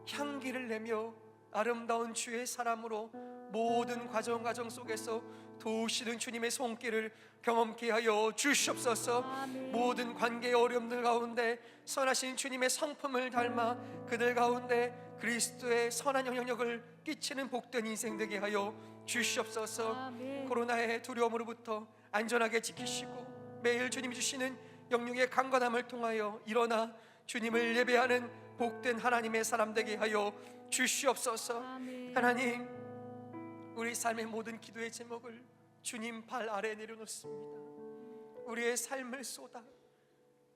향기를 내며 아름다운 주의 사람으로 모든 과정 속에서 도우시는 주님의 손길을 경험케 하여 주시옵소서. 아멘. 모든 관계의 어려움들 가운데 선하신 주님의 성품을 닮아 그들 가운데 그리스도의 선한 영향력을 끼치는 복된 인생 되게 하여 주시옵소서. 아멘. 코로나의 두려움으로부터 안전하게 지키시고 매일 주님이 주시는 영육의 강건함을 통하여 일어나 주님을 예배하는 복된 하나님의 사람 되게 하여 주시옵소서. 아멘. 하나님, 우리 삶의 모든 기도의 제목을 주님 발 아래 내려놓습니다. 우리의 삶을 쏟아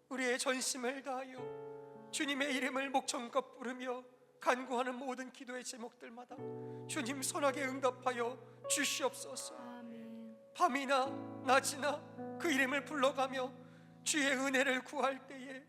우리의 전심을 다하여 주님의 이름을 목청껏 부르며 간구하는 모든 기도의 제목들마다 주님 선하게 응답하여 주시옵소서. 아멘. 밤이나 낮이나 그 이름을 불러가며 주의 은혜를 구할 때에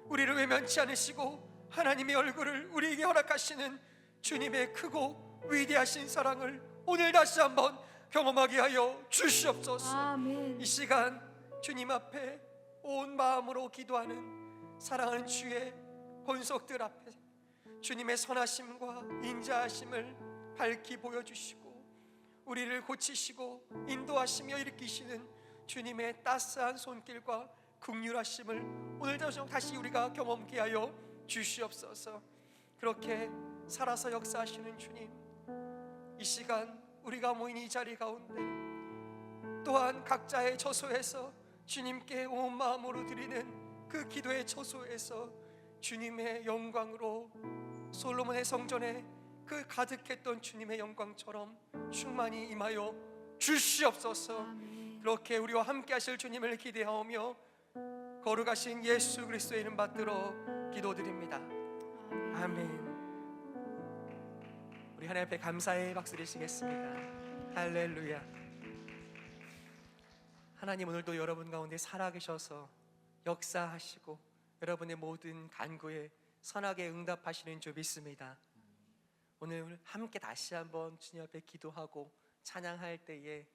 우리를 외면치 않으시고 하나님의 얼굴을 우리에게 허락하시는 주님의 크고 위대하신 사랑을 오늘 다시 한번 경험하게 하여 주시옵소서. 아멘. 이 시간 주님 앞에 온 마음으로 기도하는 사랑하는 주의 본속들 앞에 주님의 선하심과 인자하심을 밝히 보여주시고 우리를 고치시고 인도하시며 일으키시는 주님의 따스한 손길과 긍휼하심을 오늘도 다시 우리가 경험케 하여 주시옵소서. 그렇게 살아서 역사하시는 주님, 이 시간 우리가 모인 이 자리 가운데 또한 각자의 처소에서 주님께 온 마음으로 드리는 그 기도의 처소에서 주님의 영광으로 솔로몬의 성전에 그 가득했던 주님의 영광처럼 충만히 임하여 주시옵소서. 그렇게 우리와 함께 하실 주님을 기대하오며 거룩하신 예수 그리스도의 이름 받들어 기도드립니다. 아멘. 우리 하나님 앞에 감사의 박수 드리시겠습니다. 할렐루야. 하나님, 오늘도 여러분 가운데 살아계셔서 역사하시고 여러분의 모든 간구에 선하게 응답하시는 줄 믿습니다. 오늘 함께 다시 한번 주님 앞에 기도하고 찬양할 때에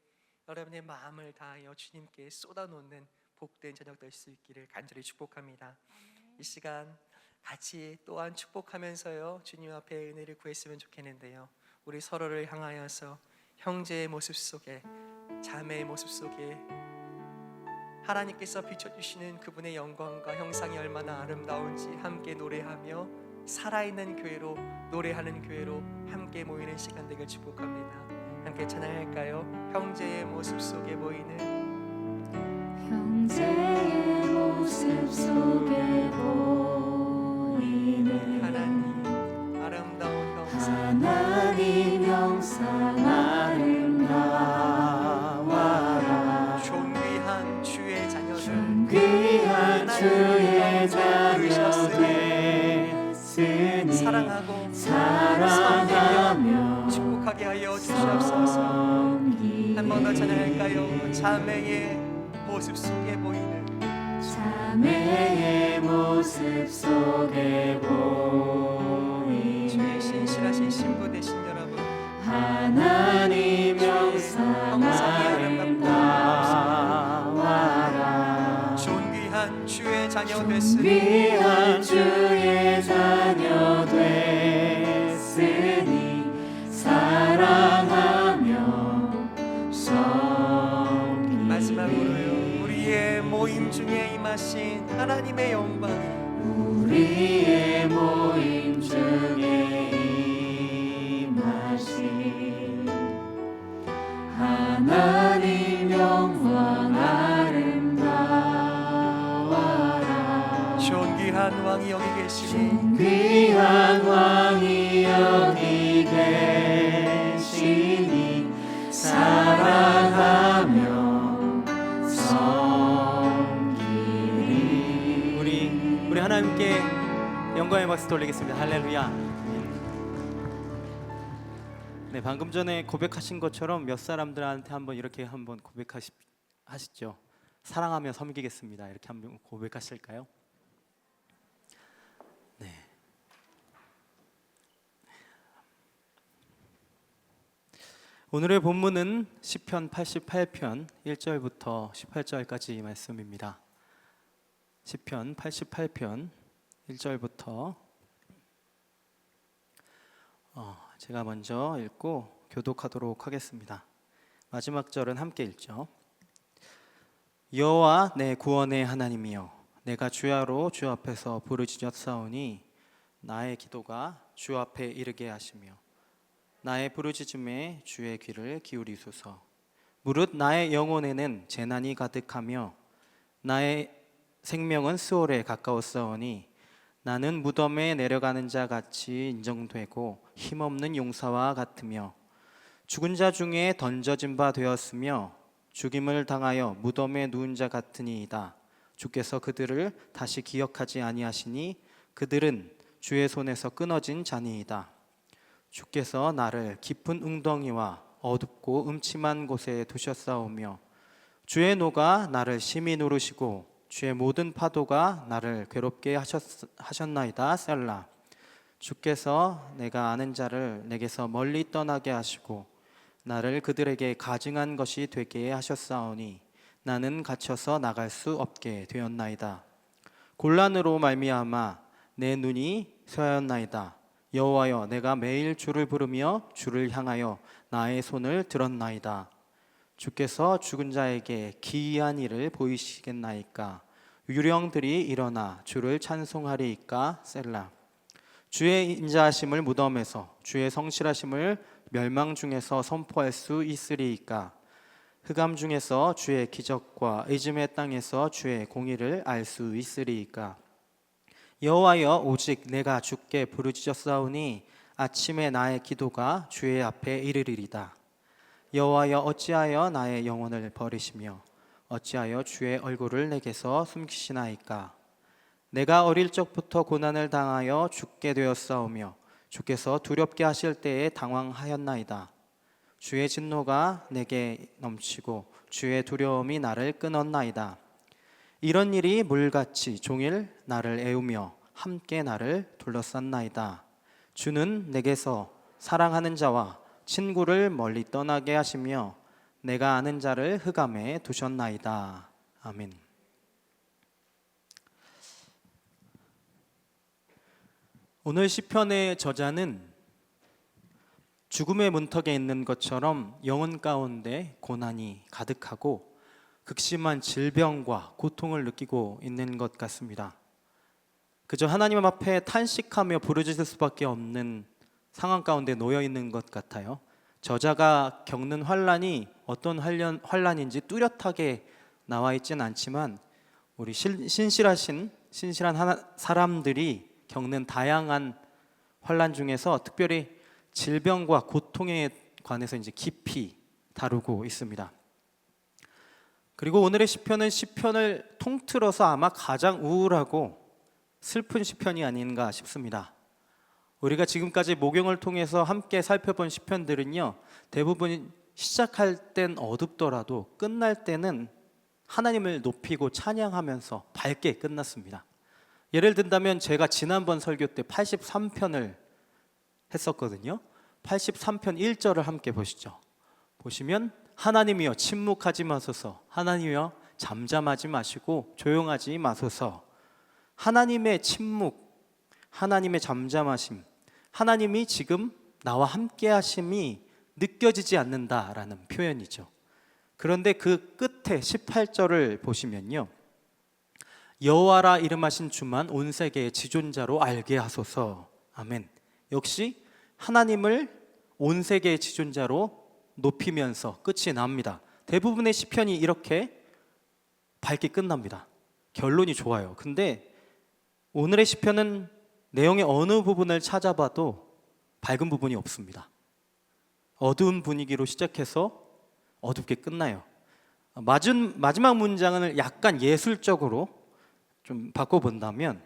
여러분의 마음을 다하여 주님께 쏟아놓는 복된 저녁 될 수 있기를 간절히 축복합니다. 이 시간 같이 또한 축복하면서요 주님 앞에 은혜를 구했으면 좋겠는데요, 우리 서로를 향하여서 형제의 모습 속에, 자매의 모습 속에 하나님께서 비춰주시는 그분의 영광과 형상이 얼마나 아름다운지 함께 노래하며 살아있는 교회로, 노래하는 교회로 함께 모이는 시간 되길 축복합니다. 함께 찬양할까요? 형제의 모습 속에 보이는, 형제의 모습 속에 보이는 하나님 아름다운 형상, 하나님 형상 아름다워라. 존귀한 주의 자녀들, 귀한 주의 자녀 됐으니 사랑하고 사랑하며 축복하게 하여 주시옵소서. 한 번 더 찬양할까요? 자매의 모습 속에 보이는, 자매의 모습 속에 보이는 주의 신실하신 신부 되신 여러분, 하나님 형상 아름다워라. 존귀한 주의 자녀 됐으니, 귀한 주의 자녀 됐으니 사랑하며 섬기리. 마지막으로요, 우리의 모임 중에 임하신 하나님의 영광, 우리의 모임 중에 임하신 하나님 영광 아름다워라. 존귀한 왕이 여기 계시니, 귀한 왕이 여기 계시니 사랑하며 섬기리. 우리 하나님께 영광의 박수 돌리겠습니다. 할렐루야. 네, 방금 전에 고백하신 것처럼 몇 사람들한테 한번 이렇게 한번 고백하시죠. 사랑하며 섬기겠습니다. 이렇게 한번 고백하실까요? 네. 오늘의 본문은 시편 88편 1절부터 18절까지 말씀입니다. 시편 88편 1절부터 제가 먼저 읽고 교독하도록 하겠습니다. 마지막 절은 함께 읽죠. 여호와 내 구원의 하나님이여, 내가 주야로 주 앞에서 부르짖었사오니 나의 기도가 주 앞에 이르게 하시며 나의 부르짖음에 주의 귀를 기울이소서. 무릇 나의 영혼에는 재난이 가득하며 나의 생명은 수월에 가까웠사오니 나는 무덤에 내려가는 자 같이 인정되고 힘없는 용사와 같으며 죽은 자 중에 던져진 바 되었으며 죽임을 당하여 무덤에 누운 자 같으니이다. 주께서 그들을 다시 기억하지 아니하시니 그들은 주의 손에서 끊어진 자니이다. 주께서 나를 깊은 웅덩이와 어둡고 음침한 곳에 두셨사오며 주의 노가 나를 심히 누르시고 주의 모든 파도가 나를 괴롭게 하셨나이다. 셀라. 주께서 내가 아는 자를 내게서 멀리 떠나게 하시고 나를 그들에게 가증한 것이 되게 하셨사오니 나는 갇혀서 나갈 수 없게 되었나이다. 곤란으로 말미암아 내 눈이 쇠하였나이다. 여호와여, 내가 매일 주를 부르며 주를 향하여 나의 손을 들었나이다. 주께서 죽은 자에게 기이한 일을 보이시겠나이까. 유령들이 일어나 주를 찬송하리이까. 셀라. 주의 인자하심을 무덤에서, 주의 성실하심을 멸망 중에서 선포할 수 있으리이까. 흑암 중에서 주의 기적과 의심의 땅에서 주의 공의를 알 수 있으리이까. 여호와여, 오직 내가 주께 부르짖었사오니 아침에 나의 기도가 주의 앞에 이르리이다. 여호와여, 어찌하여 나의 영혼을 버리시며 어찌하여 주의 얼굴을 내게서 숨기시나이까. 내가 어릴 적부터 고난을 당하여 죽게 되었사오며 주께서 두렵게 하실 때에 당황하였나이다. 주의 진노가 내게 넘치고 주의 두려움이 나를 끊었나이다. 이런 일이 물같이 종일 나를 애우며 함께 나를 둘러쌌나이다. 주는 내게서 사랑하는 자와 친구를 멀리 떠나게 하시며 내가 아는 자를 흑암에 두셨나이다. 아멘. 오늘 시편의 저자는 죽음의 문턱에 있는 것처럼 영혼 가운데 고난이 가득하고 극심한 질병과 고통을 느끼고 있는 것 같습니다. 그저 하나님 앞에 탄식하며 부르짖을 수밖에 없는 상황 가운데 놓여 있는 것 같아요. 저자가 겪는 환란이 어떤 환란인지 뚜렷하게 나와 있지는 않지만 우리 신실한 사람들이 겪는 다양한 환란 중에서 특별히 질병과 고통에 관해서 이제 깊이 다루고 있습니다. 그리고 오늘의 시편은 시편을 통틀어서 아마 가장 우울하고 슬픈 시편이 아닌가 싶습니다. 우리가 지금까지 목용을 통해서 함께 살펴본 시편들은요, 대부분 시작할 땐 어둡더라도 끝날 때는 하나님을 높이고 찬양하면서 밝게 끝났습니다. 예를 든다면 제가 지난번 설교 때 83편을 했었거든요. 83편 1절을 함께 보시죠. 보시면 하나님이여 침묵하지 마소서, 하나님이여 잠잠하지 마시고 조용하지 마소서. 하나님의 침묵, 하나님의 잠잠하심, 하나님이 지금 나와 함께 하심이 느껴지지 않는다라는 표현이죠. 그런데 그 끝에 18절을 보시면요, 여호와라 이름하신 주만 온 세계의 지존자로 알게 하소서. 아멘. 역시 하나님을 온 세계의 지존자로 높이면서 끝이 납니다. 대부분의 시편이 이렇게 밝게 끝납니다. 결론이 좋아요. 근데 오늘의 시편은 내용의 어느 부분을 찾아봐도 밝은 부분이 없습니다. 어두운 분위기로 시작해서 어둡게 끝나요. 마지막 문장을 약간 예술적으로 좀 바꿔본다면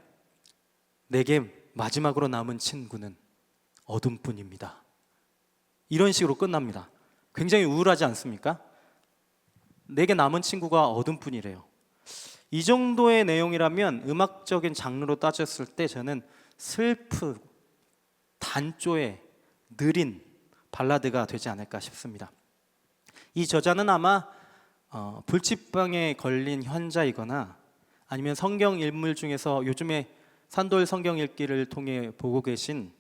내게 마지막으로 남은 친구는 어둠뿐입니다. 이런 식으로 끝납니다. 굉장히 우울하지 않습니까? 내게 남은 친구가 어둠뿐이래요. 이 정도의 내용이라면 음악적인 장르로 따졌을 때 저는 슬프, 단조의 느린 발라드가 되지 않을까 싶습니다. 이 저자는 아마 불치병에 걸린 환자이거나 아니면 성경 인물 중에서 요즘에 산돌 성경 읽기를 통해 보고 계신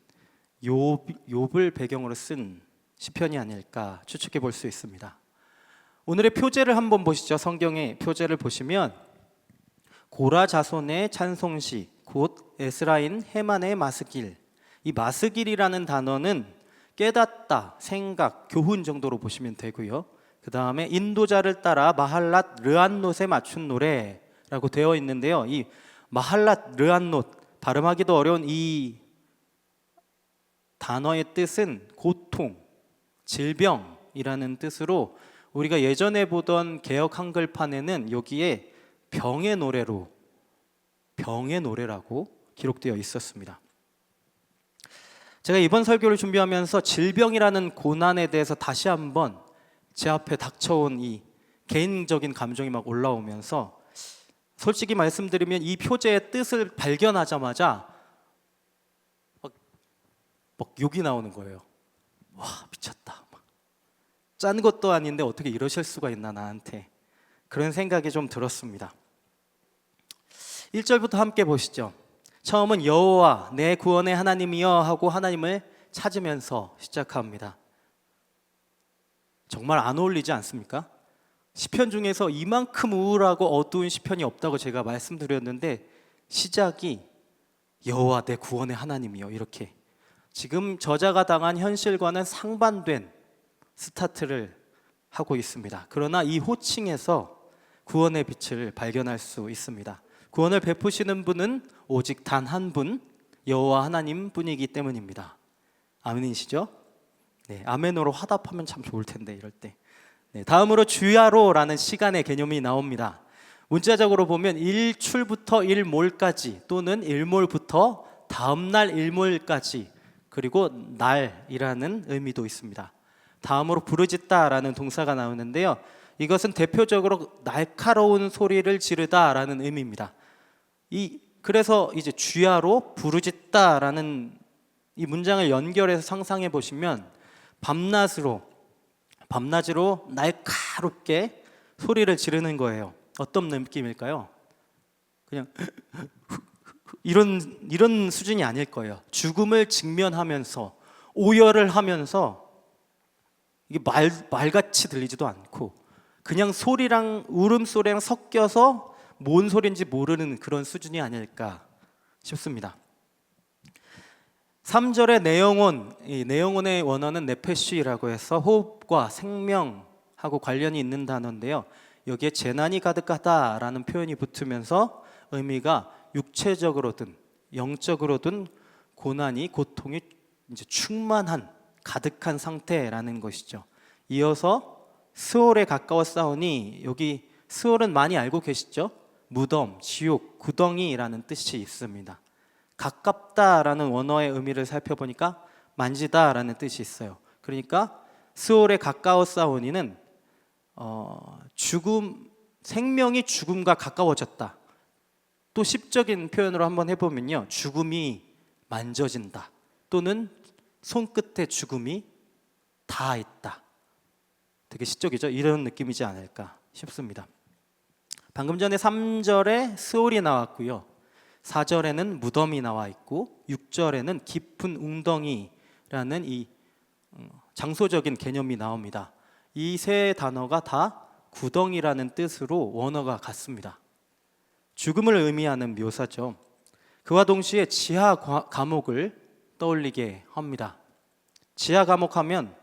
욥을 배경으로 쓴 시편이 아닐까 추측해 볼 수 있습니다. 오늘의 표제를 한번 보시죠. 성경의 표제를 보시면 고라 자손의 찬송시 곧 에스라인 헤만의 마스길, 이 마스길이라는 단어는 깨닫다, 생각, 교훈 정도로 보시면 되고요. 그 다음에 인도자를 따라 마할랏 르안롯에 맞춘 노래라고 되어 있는데요. 이 마할랏 르안롯, 발음하기도 어려운 이 단어의 뜻은 고통, 질병이라는 뜻으로 우리가 예전에 보던 개역 한글판에는 여기에 병의 노래라고 기록되어 있었습니다. 제가 이번 설교를 준비하면서 질병이라는 고난에 대해서 다시 한번 제 앞에 닥쳐온 이 개인적인 감정이 막 올라오면서 솔직히 말씀드리면 이 표제의 뜻을 발견하자마자 막 욕이 나오는 거예요. 와, 미쳤다. 짠 것도 아닌데 어떻게 이러실 수가 있나 나한테. 그런 생각이 좀 들었습니다. 1절부터 함께 보시죠. 처음은 여호와 내 구원의 하나님이여 하고 하나님을 찾으면서 시작합니다. 정말 안 어울리지 않습니까? 시편 중에서 이만큼 우울하고 어두운 시편이 없다고 제가 말씀드렸는데 시작이 여호와 내 구원의 하나님이여, 이렇게 지금 저자가 당한 현실과는 상반된 스타트를 하고 있습니다. 그러나 이 호칭에서 구원의 빛을 발견할 수 있습니다. 구원을 베푸시는 분은 오직 단 한 분, 여호와 하나님 뿐이기 때문입니다. 아멘이시죠? 네, 아멘으로 화답하면 참 좋을 텐데 이럴 때. 네, 다음으로 주야로라는 시간의 개념이 나옵니다. 문자적으로 보면 일출부터 일몰까지 또는 일몰부터 다음날 일몰까지, 그리고 날이라는 의미도 있습니다. 다음으로 부르짖다라는 동사가 나오는데요, 이것은 대표적으로 날카로운 소리를 지르다라는 의미입니다. 그래서 이제 주야로 부르짖다라는 이 문장을 연결해서 상상해 보시면 밤낮으로 날카롭게 소리를 지르는 거예요. 어떤 느낌일까요? 그냥 이런 수준이 아닐 거예요. 죽음을 직면하면서 오열을 하면서 이게 말같이 들리지도 않고 그냥 소리랑 울음소리랑 섞여서 뭔 소리인지 모르는 그런 수준이 아닐까 싶습니다. 3절의 내영혼, 이 내영혼의 원어는 네페시라고 해서 호흡과 생명하고 관련이 있는 단어인데요, 여기에 재난이 가득하다라는 표현이 붙으면서 의미가 육체적으로든 영적으로든 고난이, 고통이 이제 충만한, 가득한 상태라는 것이죠. 이어서 스올에 가까웠사오니, 여기 스올은 많이 알고 계시죠? 무덤, 지옥, 구덩이라는 뜻이 있습니다. 가깝다라는 원어의 의미를 살펴보니까 만지다라는 뜻이 있어요. 그러니까 스올에 가까웠사오니는 생명이 죽음과 가까워졌다. 또 시적인 표현으로 한번 해보면요, 죽음이 만져진다 또는 손끝에 죽음이 닿아 있다. 되게 시적이죠? 이런 느낌이지 않을까 싶습니다. 방금 전에 3절에 스올이 나왔고요, 4절에는 무덤이 나와 있고 6절에는 깊은 웅덩이라는 이 장소적인 개념이 나옵니다. 이 세 단어가 다 구덩이라는 뜻으로 원어가 같습니다. 죽음을 의미하는 묘사죠. 그와 동시에 지하 감옥을 떠올리게 합니다. 지하 감옥 하면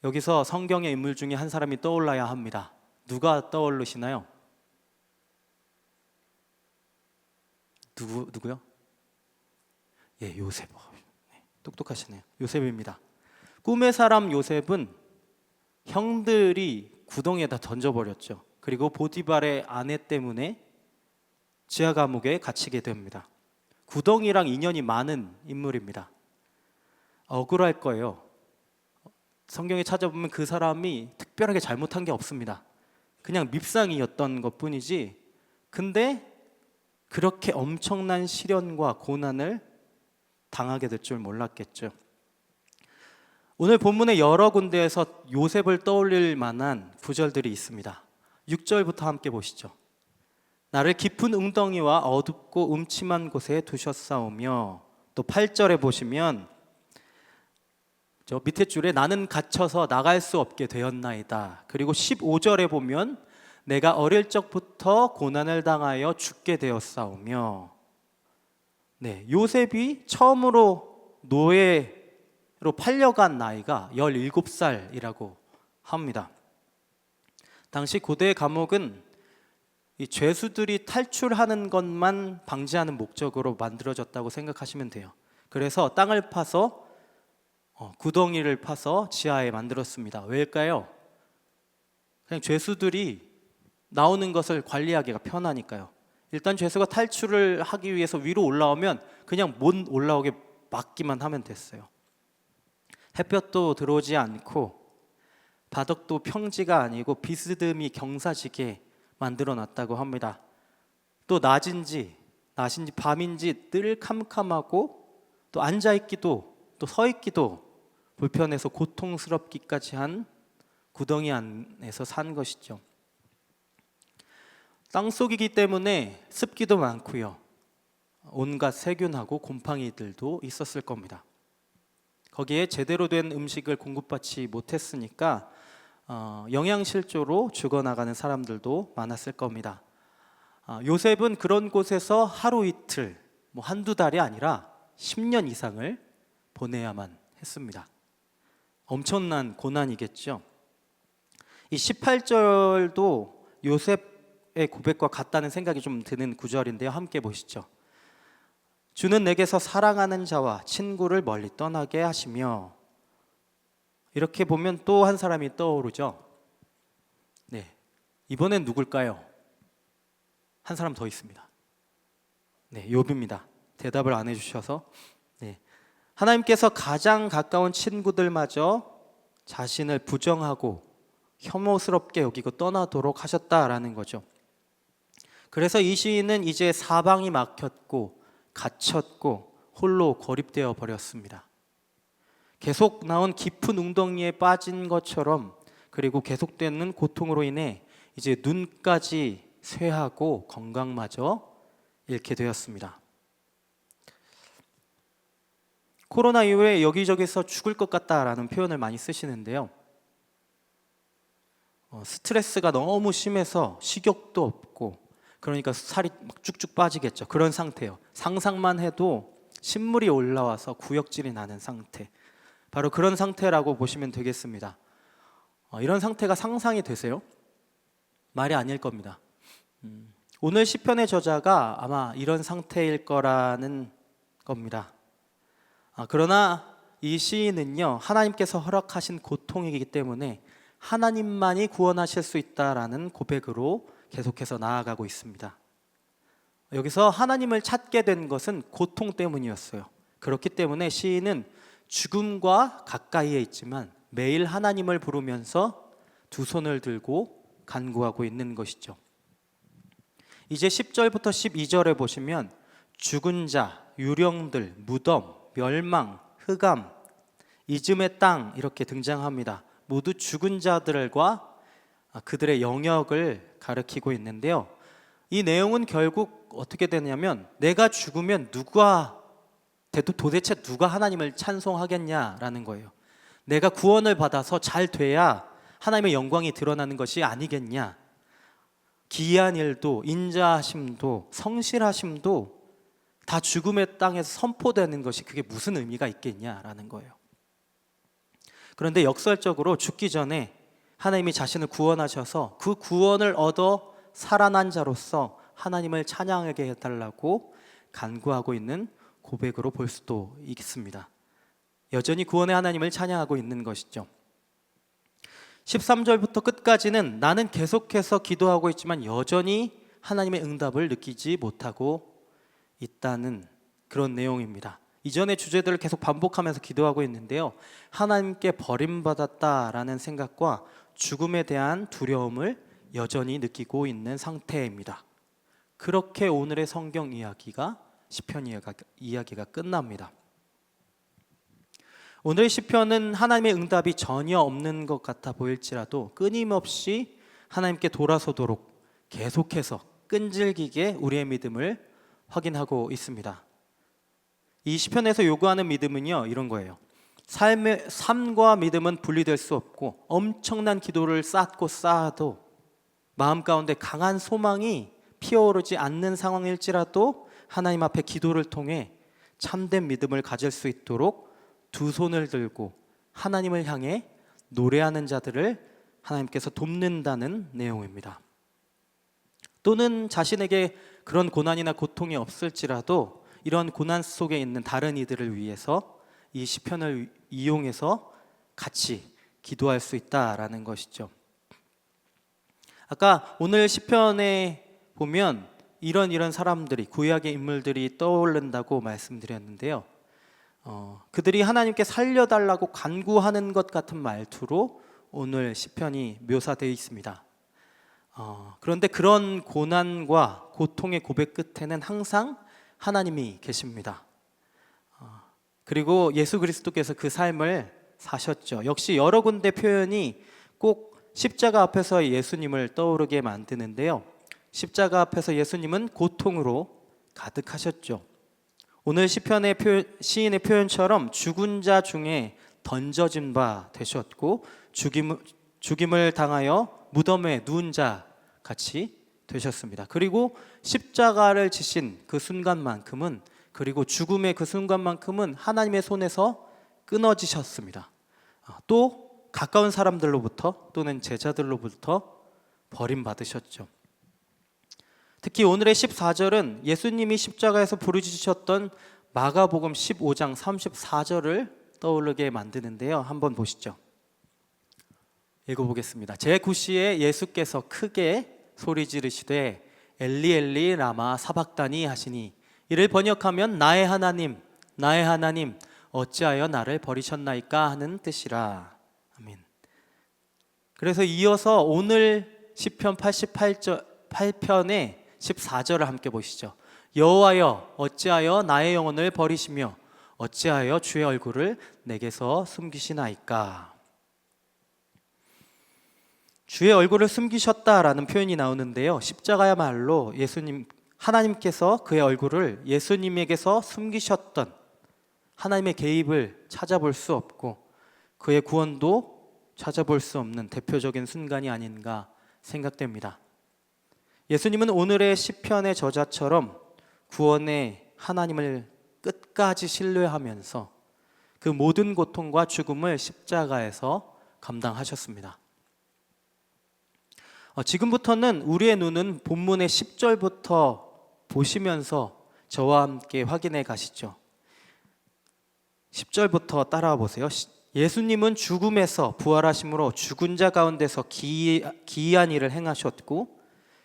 여기서 성경의 인물 중에 한 사람이 떠올라야 합니다. 누가 떠오르시나요? 누구요? 예, 요셉. 똑똑하시네요. 요셉입니다. 꿈의 사람 요셉은 형들이 구덩이에다 던져버렸죠. 그리고 보디발의 아내 때문에 지하 감옥에 갇히게 됩니다. 구덩이랑 인연이 많은 인물입니다. 억울할 거예요. 성경에 찾아보면 그 사람이 특별하게 잘못한 게 없습니다. 그냥 밉상이었던 것뿐이지, 근데 그렇게 엄청난 시련과 고난을 당하게 될 줄 몰랐겠죠. 오늘 본문의 여러 군데에서 요셉을 떠올릴 만한 구절들이 있습니다. 6절부터 함께 보시죠. 나를 깊은 웅덩이와 어둡고 음침한 곳에 두셨사오며, 또 8절에 보시면 저 밑에 줄에 나는 갇혀서 나갈 수 없게 되었나이다. 그리고 15절에 보면 내가 어릴 적부터 고난을 당하여 죽게 되었사오며, 네, 요셉이 처음으로 노예로 팔려간 나이가 17살이라고 합니다. 당시 고대 감옥은 이 죄수들이 탈출하는 것만 방지하는 목적으로 만들어졌다고 생각하시면 돼요. 그래서 땅을 파서 구덩이를 파서 지하에 만들었습니다. 왜일까요? 그냥 죄수들이 나오는 것을 관리하기가 편하니까요. 일단 죄수가 탈출을 하기 위해서 위로 올라오면 그냥 못 올라오게 막기만 하면 됐어요. 햇볕도 들어오지 않고 바닥도 평지가 아니고 비스듬히 경사지게 만들어 놨다고 합니다. 또 낮인지 밤인지 늘 캄캄하고, 또 앉아있기도 또 서있기도 불편해서 고통스럽기까지 한 구덩이 안에서 산 것이죠. 땅속이기 때문에 습기도 많고요, 온갖 세균하고 곰팡이들도 있었을 겁니다. 거기에 제대로 된 음식을 공급받지 못했으니까 영양실조로 죽어나가는 사람들도 많았을 겁니다. 요셉은 그런 곳에서 하루 이틀, 한두 달이 아니라 10년 이상을 보내야만 했습니다. 엄청난 고난이겠죠. 이 18절도 요셉의 고백과 같다는 생각이 좀 드는 구절인데요. 함께 보시죠. 주는 내게서 사랑하는 자와 친구를 멀리 떠나게 하시며, 이렇게 보면 또 한 사람이 떠오르죠. 네, 이번엔 누굴까요? 한 사람 더 있습니다. 네, 욥입니다. 대답을 안 해주셔서. 네, 하나님께서 가장 가까운 친구들마저 자신을 부정하고 혐오스럽게 여기고 떠나도록 하셨다라는 거죠. 그래서 이 시인은 이제 사방이 막혔고 갇혔고 홀로 고립되어 버렸습니다. 계속 나온 깊은 웅덩이에 빠진 것처럼, 그리고 계속되는 고통으로 인해 이제 눈까지 쇠하고 건강마저 잃게 되었습니다. 코로나 이후에 여기저기서 죽을 것 같다라는 표현을 많이 쓰시는데요. 스트레스가 너무 심해서 식욕도 없고, 그러니까 살이 막 쭉쭉 빠지겠죠. 그런 상태예요. 상상만 해도 신물이 올라와서 구역질이 나는 상태, 바로 그런 상태라고 보시면 되겠습니다. 이런 상태가 상상이 되세요? 말이 아닐 겁니다. 오늘 시편의 저자가 아마 이런 상태일 거라는 겁니다. 그러나 이 시인은요, 하나님께서 허락하신 고통이기 때문에 하나님만이 구원하실 수 있다라는 고백으로 계속해서 나아가고 있습니다. 여기서 하나님을 찾게 된 것은 고통 때문이었어요. 그렇기 때문에 시인은 죽음과 가까이에 있지만 매일 하나님을 부르면서 두 손을 들고 간구하고 있는 것이죠. 이제 10절부터 12절에 보시면 죽은 자, 유령들, 무덤, 멸망, 흑암, 이즘의 땅 이렇게 등장합니다. 모두 죽은 자들과 그들의 영역을 가리키고 있는데요. 이 내용은 결국 어떻게 되냐면, 내가 죽으면 도대체 누가 하나님을 찬송하겠냐라는 거예요. 내가 구원을 받아서 잘 돼야 하나님의 영광이 드러나는 것이 아니겠냐. 기이한 일도 인자하심도 성실하심도 다 죽음의 땅에서 선포되는 것이 그게 무슨 의미가 있겠냐라는 거예요. 그런데 역설적으로 죽기 전에 하나님이 자신을 구원하셔서 그 구원을 얻어 살아난 자로서 하나님을 찬양하게 해달라고 간구하고 있는 고백으로 볼 수도 있습니다. 여전히 구원의 하나님을 찬양하고 있는 것이죠. 13절부터 끝까지는 나는 계속해서 기도하고 있지만 여전히 하나님의 응답을 느끼지 못하고 있다는 그런 내용입니다. 이전의 주제들을 계속 반복하면서 기도하고 있는데요, 하나님께 버림받았다라는 생각과 죽음에 대한 두려움을 여전히 느끼고 있는 상태입니다. 그렇게 오늘의 성경 이야기가, 시편 이야기가 끝납니다. 오늘의 시편은 하나님의 응답이 전혀 없는 것 같아 보일지라도 끊임없이 하나님께 돌아서도록 계속해서 끈질기게 우리의 믿음을 확인하고 있습니다. 이 시편에서 요구하는 믿음은요, 이런 거예요. 삶과 믿음은 분리될 수 없고, 엄청난 기도를 쌓고 쌓아도 마음 가운데 강한 소망이 피어오르지 않는 상황일지라도 하나님 앞에 기도를 통해 참된 믿음을 가질 수 있도록 두 손을 들고 하나님을 향해 노래하는 자들을 하나님께서 돕는다는 내용입니다. 또는 자신에게 그런 고난이나 고통이 없을지라도 이런 고난 속에 있는 다른 이들을 위해서 이 시편을 이용해서 같이 기도할 수 있다라는 것이죠. 아까 오늘 시편에 보면 이런 사람들이, 구약의 인물들이 떠오른다고 말씀드렸는데요. 그들이 하나님께 살려달라고 간구하는 것 같은 말투로 오늘 시편이 묘사되어 있습니다. 그런데 그런 고난과 고통의 고백 끝에는 항상 하나님이 계십니다. 그리고 예수 그리스도께서 그 삶을 사셨죠. 역시 여러 군데 표현이 꼭 십자가 앞에서 예수님을 떠오르게 만드는데요, 십자가 앞에서 예수님은 고통으로 가득하셨죠. 오늘 시편의 시인의 표현처럼 죽은 자 중에 던져진 바 되셨고 죽임을 당하여 무덤에 누운 자 같이 되셨습니다. 그리고 십자가를 지신 그 순간만큼은, 그리고 죽음의 그 순간만큼은 하나님의 손에서 끊어지셨습니다. 또 가까운 사람들로부터 또는 제자들로부터 버림받으셨죠. 특히 오늘의 14절은 예수님이 십자가에서 부르짖으셨던 마가복음 15장 34절을 떠오르게 만드는데요. 한번 보시죠. 읽어보겠습니다. 제9시에 예수께서 크게 소리 지르시되 엘리 엘리 라마 사박다니 하시니, 이를 번역하면 나의 하나님 나의 하나님 어찌하여 나를 버리셨나이까 하는 뜻이라. 아멘. 그래서 이어서 오늘 시편 88편의 14절을 함께 보시죠. 여호와여 어찌하여 나의 영혼을 버리시며 어찌하여 주의 얼굴을 내게서 숨기시나이까. 주의 얼굴을 숨기셨다라는 표현이 나오는데요. 십자가야말로 하나님께서 그의 얼굴을 예수님에게서 숨기셨던, 하나님의 개입을 찾아볼 수 없고 그의 구원도 찾아볼 수 없는 대표적인 순간이 아닌가 생각됩니다. 예수님은 오늘의 시편의 저자처럼 구원의 하나님을 끝까지 신뢰하면서 그 모든 고통과 죽음을 십자가에서 감당하셨습니다. 지금부터는 우리의 눈은 본문의 10절부터 보시면서 저와 함께 확인해 가시죠. 10절부터 따라와 보세요. 예수님은 죽음에서 부활하심으로 죽은 자 가운데서 기이한 일을 행하셨고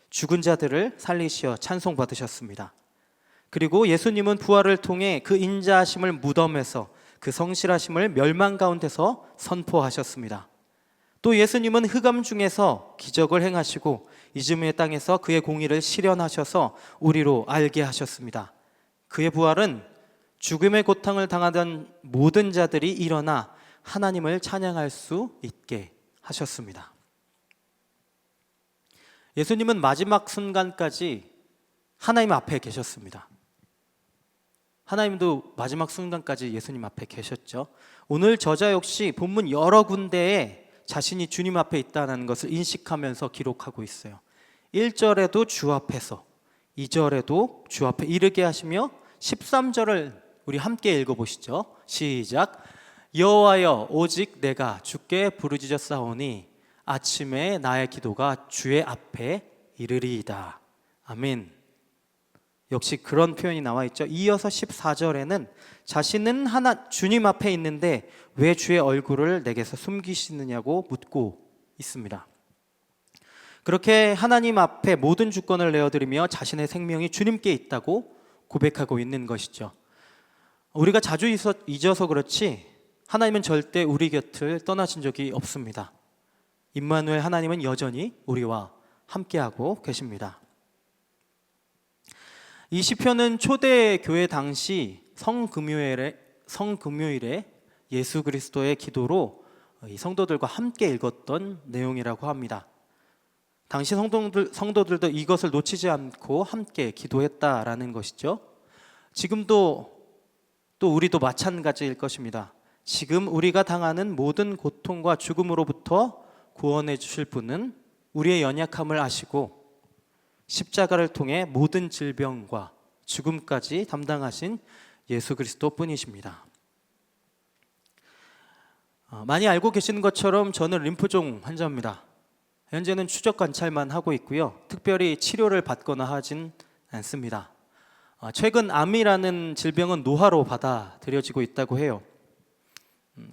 죽은 자들을 살리시어 찬송받으셨습니다. 그리고 예수님은 부활을 통해 그 인자하심을 무덤에서, 그 성실하심을 멸망 가운데서 선포하셨습니다. 또 예수님은 흑암 중에서 기적을 행하시고 이즈음의 땅에서 그의 공의를 실현하셔서 우리로 알게 하셨습니다. 그의 부활은 죽음의 고통을 당하던 모든 자들이 일어나 하나님을 찬양할 수 있게 하셨습니다. 예수님은 마지막 순간까지 하나님 앞에 계셨습니다. 하나님도 마지막 순간까지 예수님 앞에 계셨죠. 오늘 저자 역시 본문 여러 군데에 자신이 주님 앞에 있다는 것을 인식하면서 기록하고 있어요. 1절에도 주 앞에서, 2절에도 주 앞에 이르게 하시며 13절을 우리 함께 읽어보시죠. 시작. 여호와여 오직 내가 주께 부르짖었사오니 아침에 나의 기도가 주의 앞에 이르리이다. 아멘. 역시 그런 표현이 나와 있죠. 이어서 14절에는 자신은 주님 앞에 있는데 왜 주의 얼굴을 내게서 숨기시느냐고 묻고 있습니다. 그렇게 하나님 앞에 모든 주권을 내어드리며 자신의 생명이 주님께 있다고 고백하고 있는 것이죠. 우리가 자주 잊어서 그렇지 하나님은 절대 우리 곁을 떠나신 적이 없습니다. 임마누엘 하나님은 여전히 우리와 함께하고 계십니다. 이 시편은 초대 교회 당시 성금요일에 예수 그리스도의 기도로 이 성도들과 함께 읽었던 내용이라고 합니다. 당시 성도들도 이것을 놓치지 않고 함께 기도했다라는 것이죠. 지금도 또 우리도 마찬가지일 것입니다. 지금 우리가 당하는 모든 고통과 죽음으로부터 구원해 주실 분은 우리의 연약함을 아시고 십자가를 통해 모든 질병과 죽음까지 담당하신 예수 그리스도 뿐이십니다. 많이 알고 계시는 것처럼 저는 림프종 환자입니다. 현재는 추적 관찰만 하고 있고요. 특별히 치료를 받거나 하진 않습니다. 최근 암이라는 질병은 노화로 받아들여지고 있다고 해요.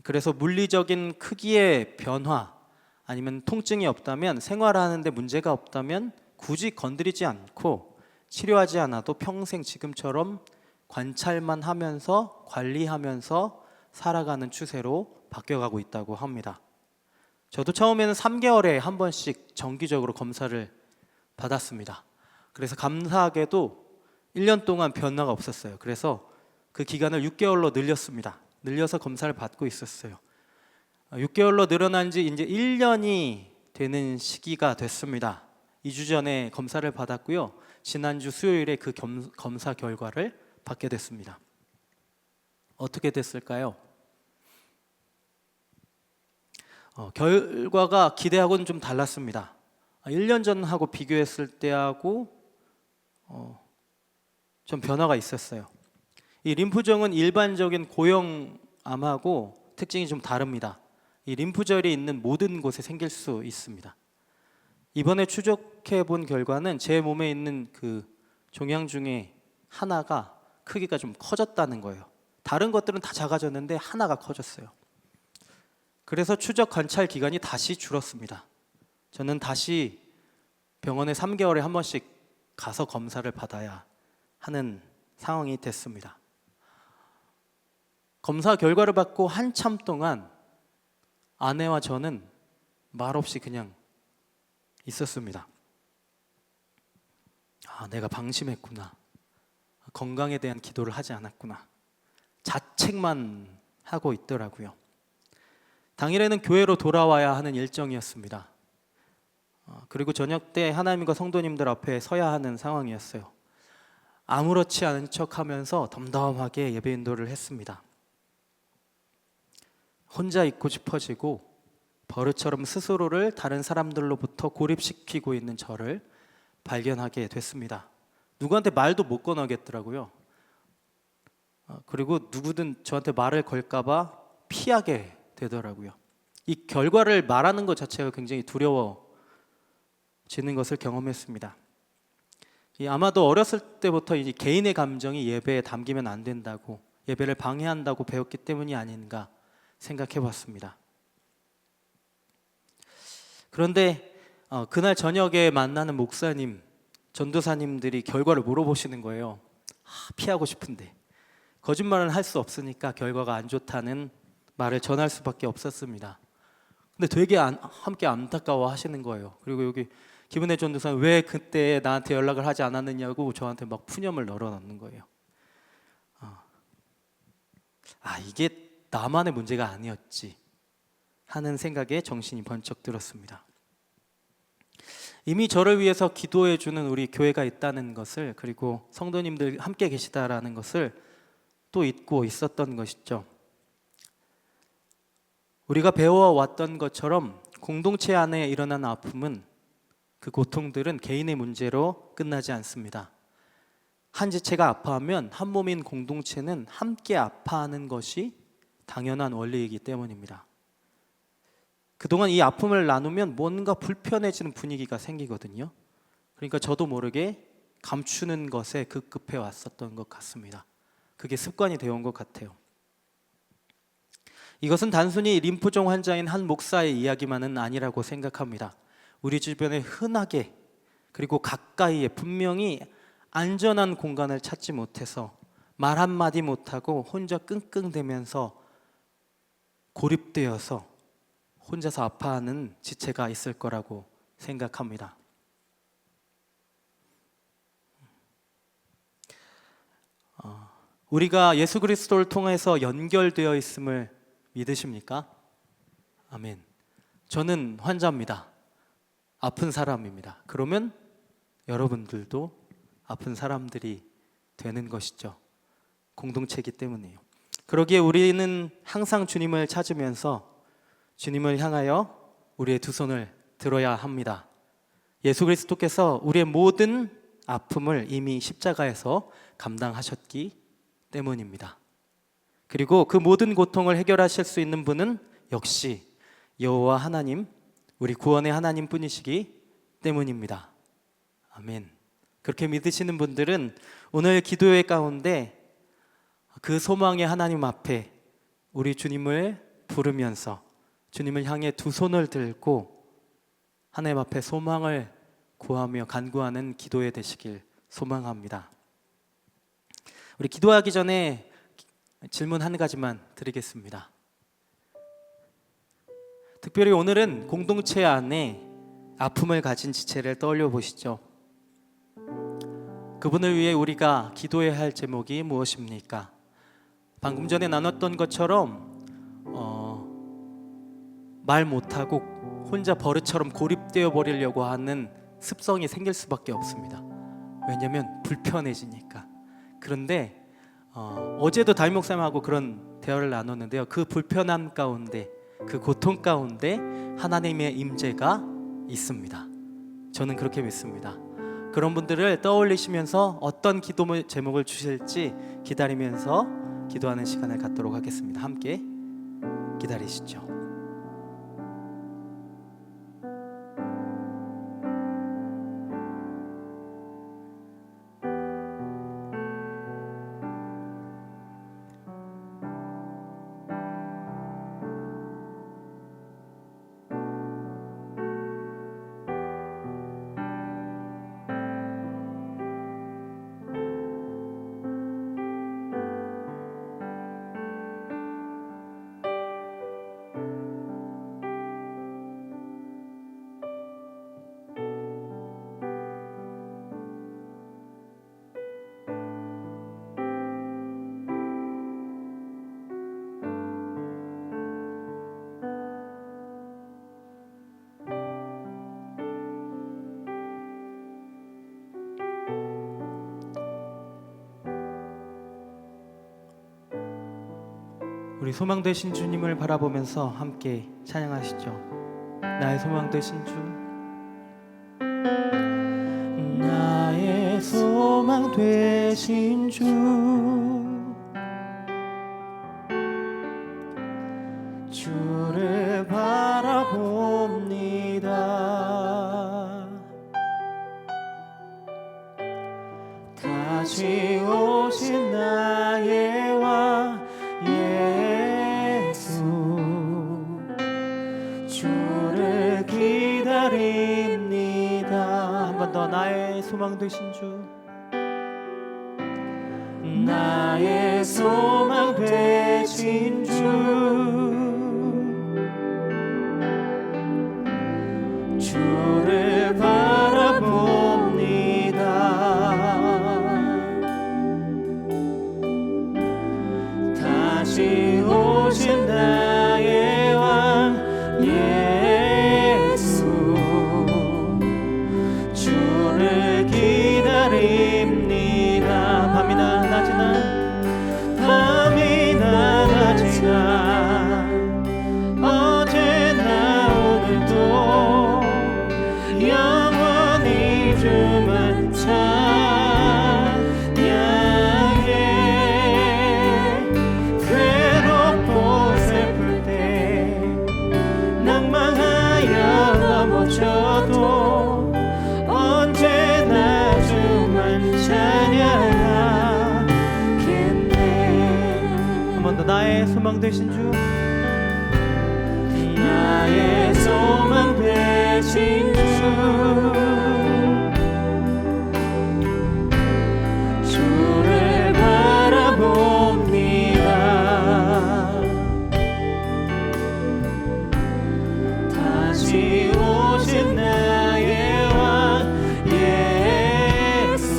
그래서 물리적인 크기의 변화 아니면 통증이 없다면, 생활하는데 문제가 없다면 굳이 건드리지 않고 치료하지 않아도 평생 지금처럼 관찰만 하면서 관리하면서 살아가는 추세로 바뀌어가고 있다고 합니다. 저도 처음에는 3개월에 한 번씩 정기적으로 검사를 받았습니다. 그래서 감사하게도 1년 동안 변화가 없었어요. 그래서 그 기간을 6개월로 늘렸습니다. 늘려서 검사를 받고 있었어요. 6개월로 늘어난 지 이제 1년이 되는 시기가 됐습니다. 2주 전에 검사를 받았고요. 지난주 수요일에 그 검사 결과를 받게 됐습니다. 어떻게 됐을까요? 결과가 기대하고는 좀 달랐습니다. 1년 전하고 비교했을 때하고 좀 변화가 있었어요. 이 림프종은 일반적인 고형암하고 특징이 좀 다릅니다. 이 림프절이 있는 모든 곳에 생길 수 있습니다. 이번에 추적해 본 결과는 제 몸에 있는 그 종양 중에 하나가 크기가 좀 커졌다는 거예요. 다른 것들은 다 작아졌는데 하나가 커졌어요. 그래서 추적 관찰 기간이 다시 줄었습니다. 저는 다시 병원에 3개월에 한 번씩 가서 검사를 받아야 하는 상황이 됐습니다. 검사 결과를 받고 한참 동안 아내와 저는 말없이 그냥 있었습니다. 내가 방심했구나. 건강에 대한 기도를 하지 않았구나. 자책만 하고 있더라고요. 당일에는 교회로 돌아와야 하는 일정이었습니다. 그리고 저녁 때 하나님과 성도님들 앞에 서야 하는 상황이었어요. 아무렇지 않은 척하면서 덤덤하게 예배 인도를 했습니다. 혼자 있고 싶어지고 버릇처럼 스스로를 다른 사람들로부터 고립시키고 있는 저를 발견하게 됐습니다. 누구한테 말도 못 건너겠더라고요. 그리고 누구든 저한테 말을 걸까봐 피하게 되더라고요. 이 결과를 말하는 것 자체가 굉장히 두려워지는 것을 경험했습니다. 아마도 어렸을 때부터 이 개인의 감정이 예배에 담기면 안 된다고, 예배를 방해한다고 배웠기 때문이 아닌가 생각해 봤습니다. 그런데 그날 저녁에 만나는 목사님, 전도사님들이 결과를 물어보시는 거예요. 피하고 싶은데 거짓말은 할 수 없으니까 결과가 안 좋다는 말을 전할 수밖에 없었습니다. 근데 되게 함께 안타까워 하시는 거예요. 그리고 여기 김은혜 전도사는 왜 그때 나한테 연락을 하지 않았느냐고 저한테 막 푸념을 널어놓는 거예요. 이게 나만의 문제가 아니었지 하는 생각에 정신이 번쩍 들었습니다. 이미 저를 위해서 기도해 주는 우리 교회가 있다는 것을, 그리고 성도님들 함께 계시다라는 것을 또 잊고 있었던 것이죠. 우리가 배워왔던 것처럼 공동체 안에 일어난 아픔은, 그 고통들은 개인의 문제로 끝나지 않습니다. 한 지체가 아파하면 한 몸인 공동체는 함께 아파하는 것이 당연한 원리이기 때문입니다. 그동안 이 아픔을 나누면 뭔가 불편해지는 분위기가 생기거든요. 그러니까 저도 모르게 감추는 것에 급급해 왔었던 것 같습니다. 그게 습관이 되어온 것 같아요. 이것은 단순히 림프종 환자인 한 목사의 이야기만은 아니라고 생각합니다. 우리 주변에 흔하게, 그리고 가까이에 분명히 안전한 공간을 찾지 못해서 말 한마디 못하고 혼자 끙끙대면서 고립되어서 혼자서 아파하는 지체가 있을 거라고 생각합니다. 우리가 예수 그리스도를 통해서 연결되어 있음을 믿으십니까? 아멘. 저는 환자입니다. 아픈 사람입니다. 그러면 여러분들도 아픈 사람들이 되는 것이죠. 공동체이기 때문이에요. 그러기에 우리는 항상 주님을 찾으면서 주님을 향하여 우리의 두 손을 들어야 합니다. 예수 그리스도께서 우리의 모든 아픔을 이미 십자가에서 감당하셨기 때문입니다. 그리고 그 모든 고통을 해결하실 수 있는 분은 역시 여호와 하나님, 우리 구원의 하나님 뿐이시기 때문입니다. 아멘. 그렇게 믿으시는 분들은 오늘 기도회 가운데 그 소망의 하나님 앞에 우리 주님을 부르면서 주님을 향해 두 손을 들고 하나님 앞에 소망을 구하며 간구하는 기도회 되시길 소망합니다. 우리 기도하기 전에 질문 한 가지만 드리겠습니다. 특별히 오늘은 공동체 안에 아픔을 가진 지체를 떠올려 보시죠. 그분을 위해 우리가 기도해야 할 제목이 무엇입니까? 방금 전에 나눴던 것처럼 말 못하고 혼자 버릇처럼 고립되어 버리려고 하는 습성이 생길 수밖에 없습니다. 왜냐하면 불편해지니까. 그런데 어제도 담임 목사님하고 그런 대화를 나눴는데요. 그 불편함 가운데, 그 고통 가운데 하나님의 임재가 있습니다. 저는 그렇게 믿습니다. 그런 분들을 떠올리시면서 어떤 기도 제목을 주실지 기다리면서 기도하는 시간을 갖도록 하겠습니다. 함께 기다리시죠. 우리 소망 되신 주님을 바라보면서 함께 찬양하시죠. 나의 소망 되신 주, 나의 소망 되신 주, 주를 바라봅니다. 다시 오신 나의 왕 예수, 주를 기다립니다. 한 번 더. 나의 소망 되신 주, 나의 소망 되신 주, 주를 바라봅니다. 다시 오신 나의 왕 예수, 주를 기다립니다. 밤이나 낮이나, 밤이나 낮이나, 어제나 오늘도 영원히 주만 찬양해. 괴롭고 슬플 때 낭망하여 넘어져도 언제나 주만 찬양하겠네. 한 번 더. 나의 소망 되신 주, 나의 소망 되신 주, 주를 바라봅니다. 다시 오신 나의 왕 예수,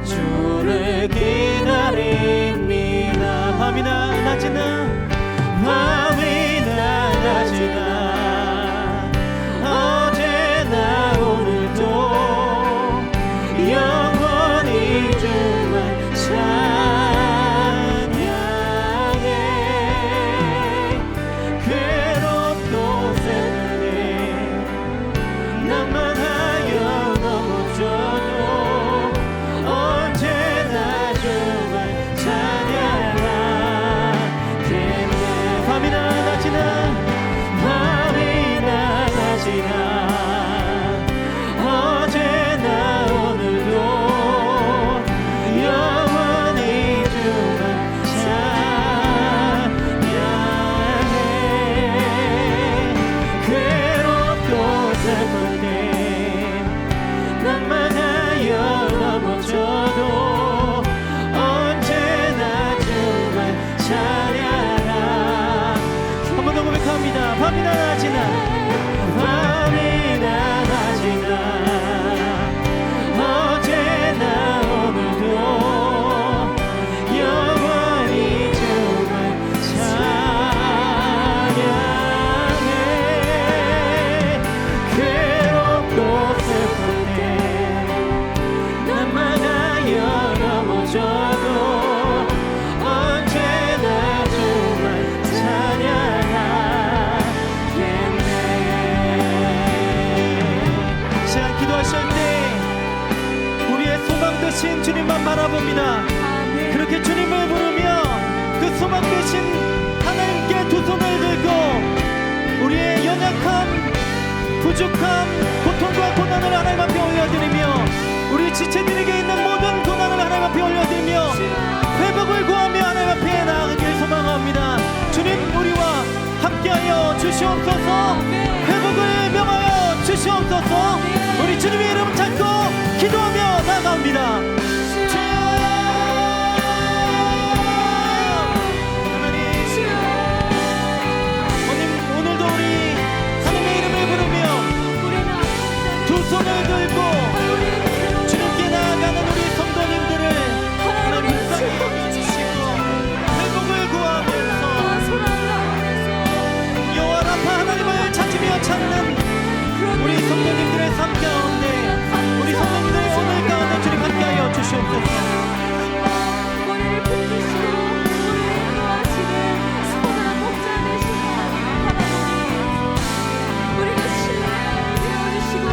주를 기다립니다. 밤이나 낮이나, 밤이나 낮이나, 어제나 오늘도 영원히 주만 찬양해. 괴롭고 슬플 때 낭만하여 넘어져도 언제나 주만 찬양하겠네. 밤이나 낮이나, 밤이나 낮이나, 어제나 오늘도 영원히 주만 찬양해. 괴롭고 슬플 때 낭만하여 넘어져도 언제나 주만 찬양하. 한 번 더 고백합니다. 밤이나 낮이나, 밤이나 낮이나, 어제나 오늘도 영원히 주만 찬양해. 괴롭고 슬플 때 낭만하여 넘어져 주님만 바라봅니다. 아멘. 그렇게 주님을 부르며 그 소망 되신 하나님께 두 손을 들고 우리의 연약함, 부족함, 고통과 고난을 하나님 앞에 올려드리며 우리 지체들에게 있는 모든 고난을 하나님 앞에 올려드리며 회복을 구하며 하나님 앞에 나아가길 소망합니다. 주님 우리와 함께하여 주시옵소서. 회복을 명하여 주시옵소서. 우리 주님의 이름 찾고 기도하며 나아갑니다. 손을 들고 주님께 나아가는 우리 성도님들을 하나님 인상해 주시고 회복을 구하면서 여호와 라파 하나님을 찾으며 찾는 우리 성도님들의 삶 가운데 우리 성도님들의 오늘 가운데 주님 함께하여 주시옵소서. 머리를 붙드시고 우리를 인도하시는 선한 목자 되시는 하나님, 우리가 신뢰하여 되어주시고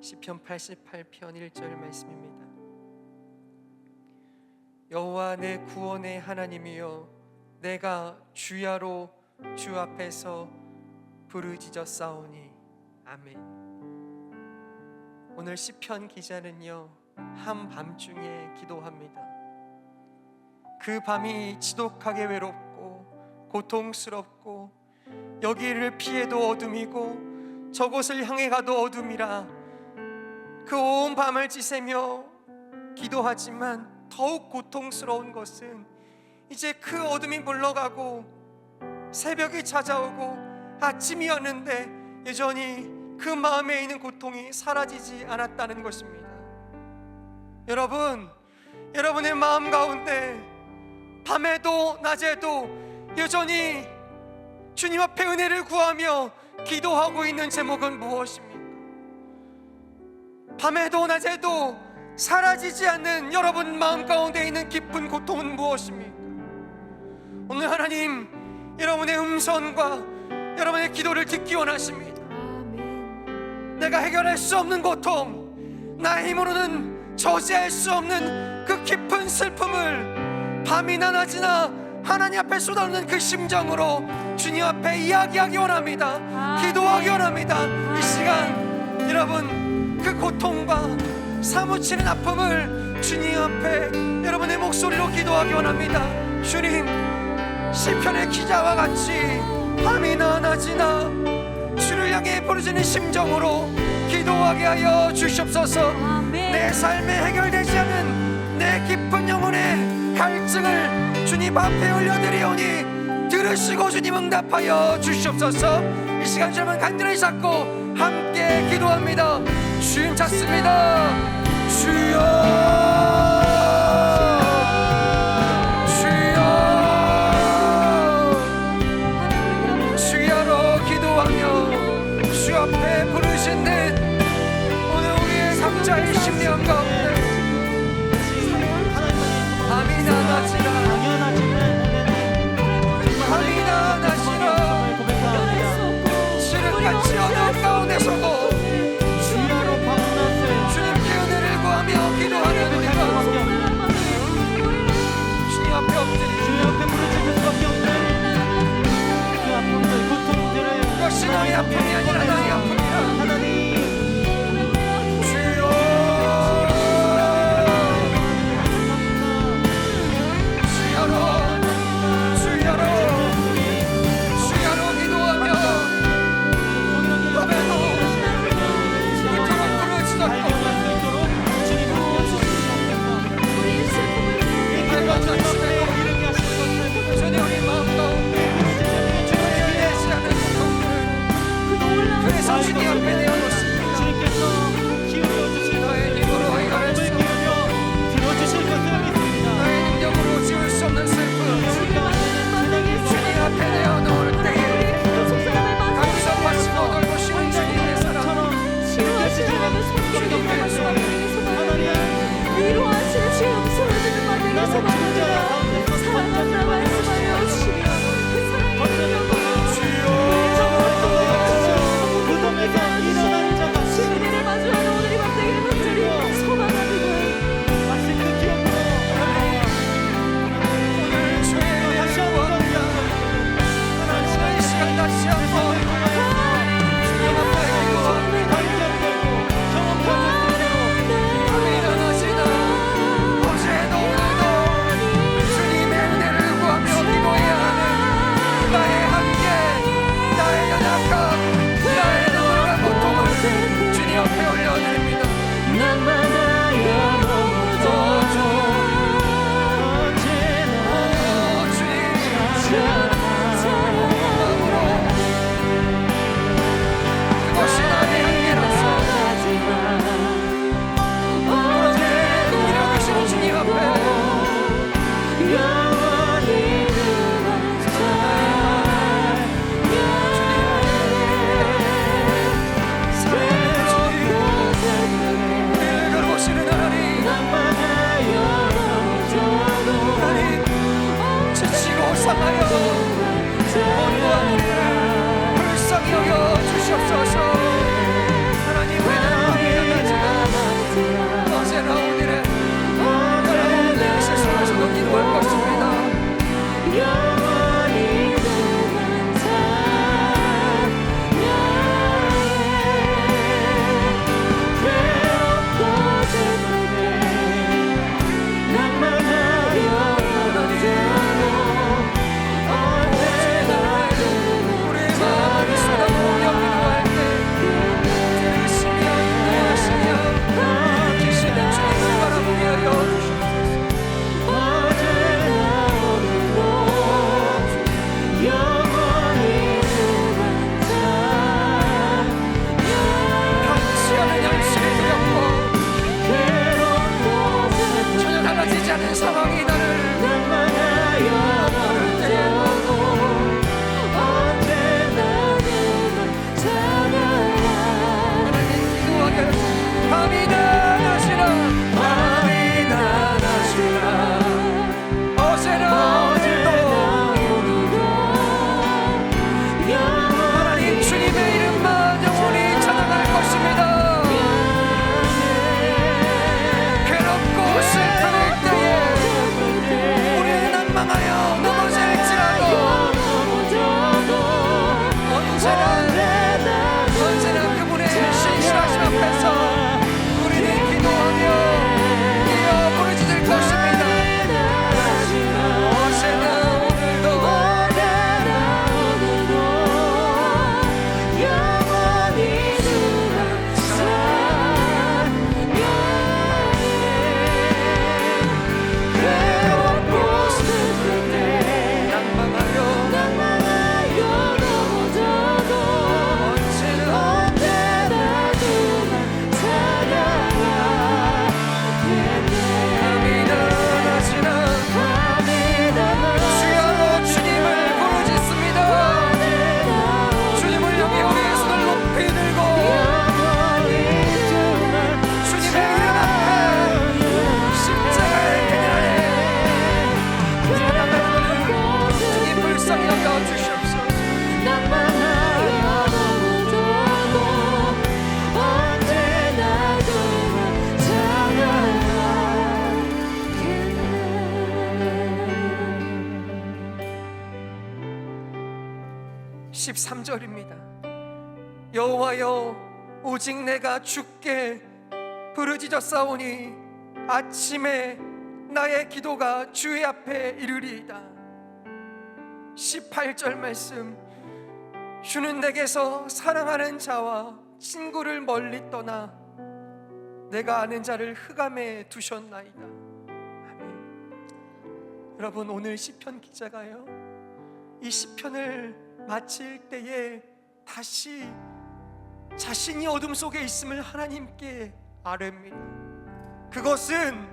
시편 88편 1절 말씀입니다. 여호와 내 구원의 하나님이여 내가 주야로 주 앞에서 부르짖었사오니 아멘. 오늘 시편 기자는요 한밤중에 기도합니다. 그 밤이 지독하게 외롭고 고통스럽고 여기를 피해도 어둠이고 저곳을 향해 가도 어둠이라 그 온 밤을 지새며 기도하지만 더욱 고통스러운 것은 이제 그 어둠이 물러가고 새벽이 찾아오고 아침이었는데 여전히 그 마음에 있는 고통이 사라지지 않았다는 것입니다. 여러분, 여러분의 마음 가운데 밤에도 낮에도 여전히 주님 앞에 은혜를 구하며 기도하고 있는 제목은 무엇입니까? 밤에도 낮에도 사라지지 않는 여러분 마음 가운데 있는 깊은 고통은 무엇입니까? 오늘 하나님 여러분의 음성과 여러분의 기도를 듣기 원하십니다. 내가 해결할 수 없는 고통, 나의 힘으로는 저지할 수 없는 그 깊은 슬픔을 밤이나 낮이나 하나님 앞에 쏟아놓는 그 심정으로 주님 앞에 이야기하기 원합니다. 기도하기 원합니다. 이 시간 여러분 그 고통과 사무치는 아픔을 주님 앞에 여러분의 목소리로 기도하기 원합니다. 주님, 시편의 기자와 같이 밤이나 낮이나 주를 향해 부르짖는 심정으로 기도하게 하여 주시옵소서. 내 삶에 해결되지 않은 내 깊은 영혼의 갈증을 주님 앞에 올려드리오니 들으시고 주님 응답하여 주시옵소서. 이 시간 주님은 간절히 잡고 함께 기도합니다. 주님 찾습니다. 주여, 주여, 주야로 이르게 하실 것을 주님 우리 마음 가운데 주님을 예시하는 고통들 그래서 주님 앞에 내어놓습니다. 주님께서 기울여 주실 너의 것을 힘으로 마음을 이뤄낼 수 없는 기울여 들어주실 것을 믿습니다. 너의 능력으로 지울 수 없는 슬픔 주님 앞에 내어놓을 때에 감성 마치고 돌보시는 주님의 사랑 주님의 소망 위로하시는 주의 음성을 듣는 마음에게 소망합니다. 사랑한다 말씀하여 주시며 그 사랑의 능력으로 무덤에서 일어난 자가 주님을 마주하는 오늘 이 밤 되기를 간절히 소망합니다. 마치 그 기억으로 오늘 주의 다시 은혜를 한번 구합니다. 하나님 이 시간 다시 한번 주님 앞에 기도합니다. 밤이 일어나시나 어제도 오늘도 주님의 은혜를 구하며 기도해야 하는 나의 한계 나의 연약함 나의 노력과 고통을 주님 앞에 올려드립니다. 그것이 나의 한계라서 긍휼하시는 주님 앞에 우리를 돌보시는 하나님 하나님 지치고 상하여 온유한 우리를 불쌍히 여겨 주시옵소서. 하나님 왜 나는 밤이 일어나지만 어제나 오늘에 따라온 내 실수에서도 기도할 것입니다. 우리의 마음이 쏟아부어 기도할 때 들으시며 인도하시며 계시는 주님을 바라보게 하여 주시옵소서. 변치 않은 현실의 두렵고 전혀 달라지지 않은 상황이 나를 부를 때에 하나님 기도하게 밤이 나가시라 밤이 나가시라 어제나 오늘도 하나님 주님의 이름만 영원히 찬양할 것입니다. 괴롭고 슬플 때에 우리는 난망하여 넘어질지라도 언제나 그분의 신실하심 앞에서 우리는 기도하며 뛰어 부르짖을 것입니다. 어제나 오늘도 괴롭고 슬플 때 난망하여 밤이 나가시나 주여 주님을 부르짖습니다. 주님을 향해 우리의 손을 높이 들고 주님의 이름 앞에 십자가의 그늘 아래 주님 불쌍히 여겨 주시옵소서. (13절입니다) 여호와여 오직 내가 주께 부르짖었사오니 아침에 나의 기도가 주의 앞에 이르리이다. 18절 말씀 주는 내게서 사랑하는 자와 친구를 멀리 떠나 내가 아는 자를 흑암에 두셨나이다. 아멘. 여러분, 오늘 시편 기자가요, 이 시편을 마칠 때에 다시 자신이 어둠 속에 있음을 하나님께 아뢰입니다. 그것은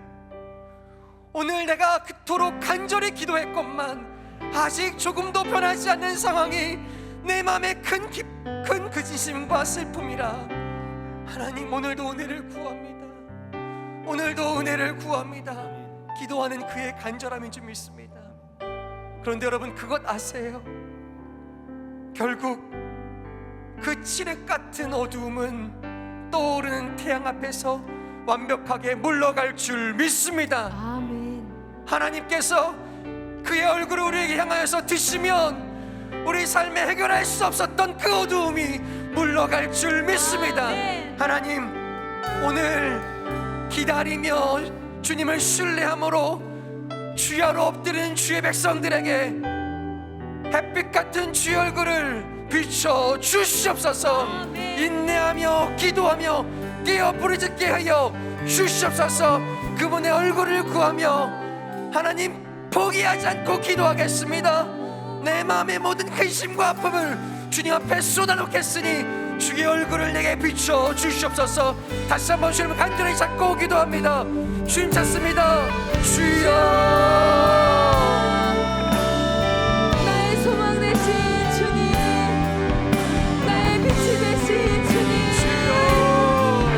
오늘 내가 그토록 간절히 기도했건만 아직 조금도 변하지 않는 상황이 내 마음에 큰 근심과 슬픔이라, 하나님 오늘도 은혜를 구합니다. 오늘도 은혜를 구합니다. 기도하는 그의 간절함인 줄 믿습니다. 그런데 여러분, 그것 아세요? 결국 그 칠흑 같은 어두움은 떠오르는 태양 앞에서 완벽하게 물러갈 줄 믿습니다. 아멘. 하나님께서 그의 얼굴을 우리에게 향하여서 드시면 우리 삶에 해결할 수 없었던 그 어두움이 물러갈 줄 믿습니다. 아멘. 하나님, 오늘 기다리며 주님을 신뢰함으로 주야로 엎드리는 주의 백성들에게 햇빛 같은 주의 얼굴을 비춰 주시옵소서. 아멘. 인내하며 기도하며 깨어 부르짖게 하여 주시옵소서. 그분의 얼굴을 구하며 하나님 포기하지 않고 기도하겠습니다. 내 마음의 모든 근심과 아픔을 주님 앞에 쏟아놓겠으니 주의 얼굴을 내게 비춰 주시옵소서. 다시 한번 주님을 간절히 잡고 기도합니다. 주님 찾습니다. 주여, 나의 소망 되신 주님, 나의 빛이 되신 주님,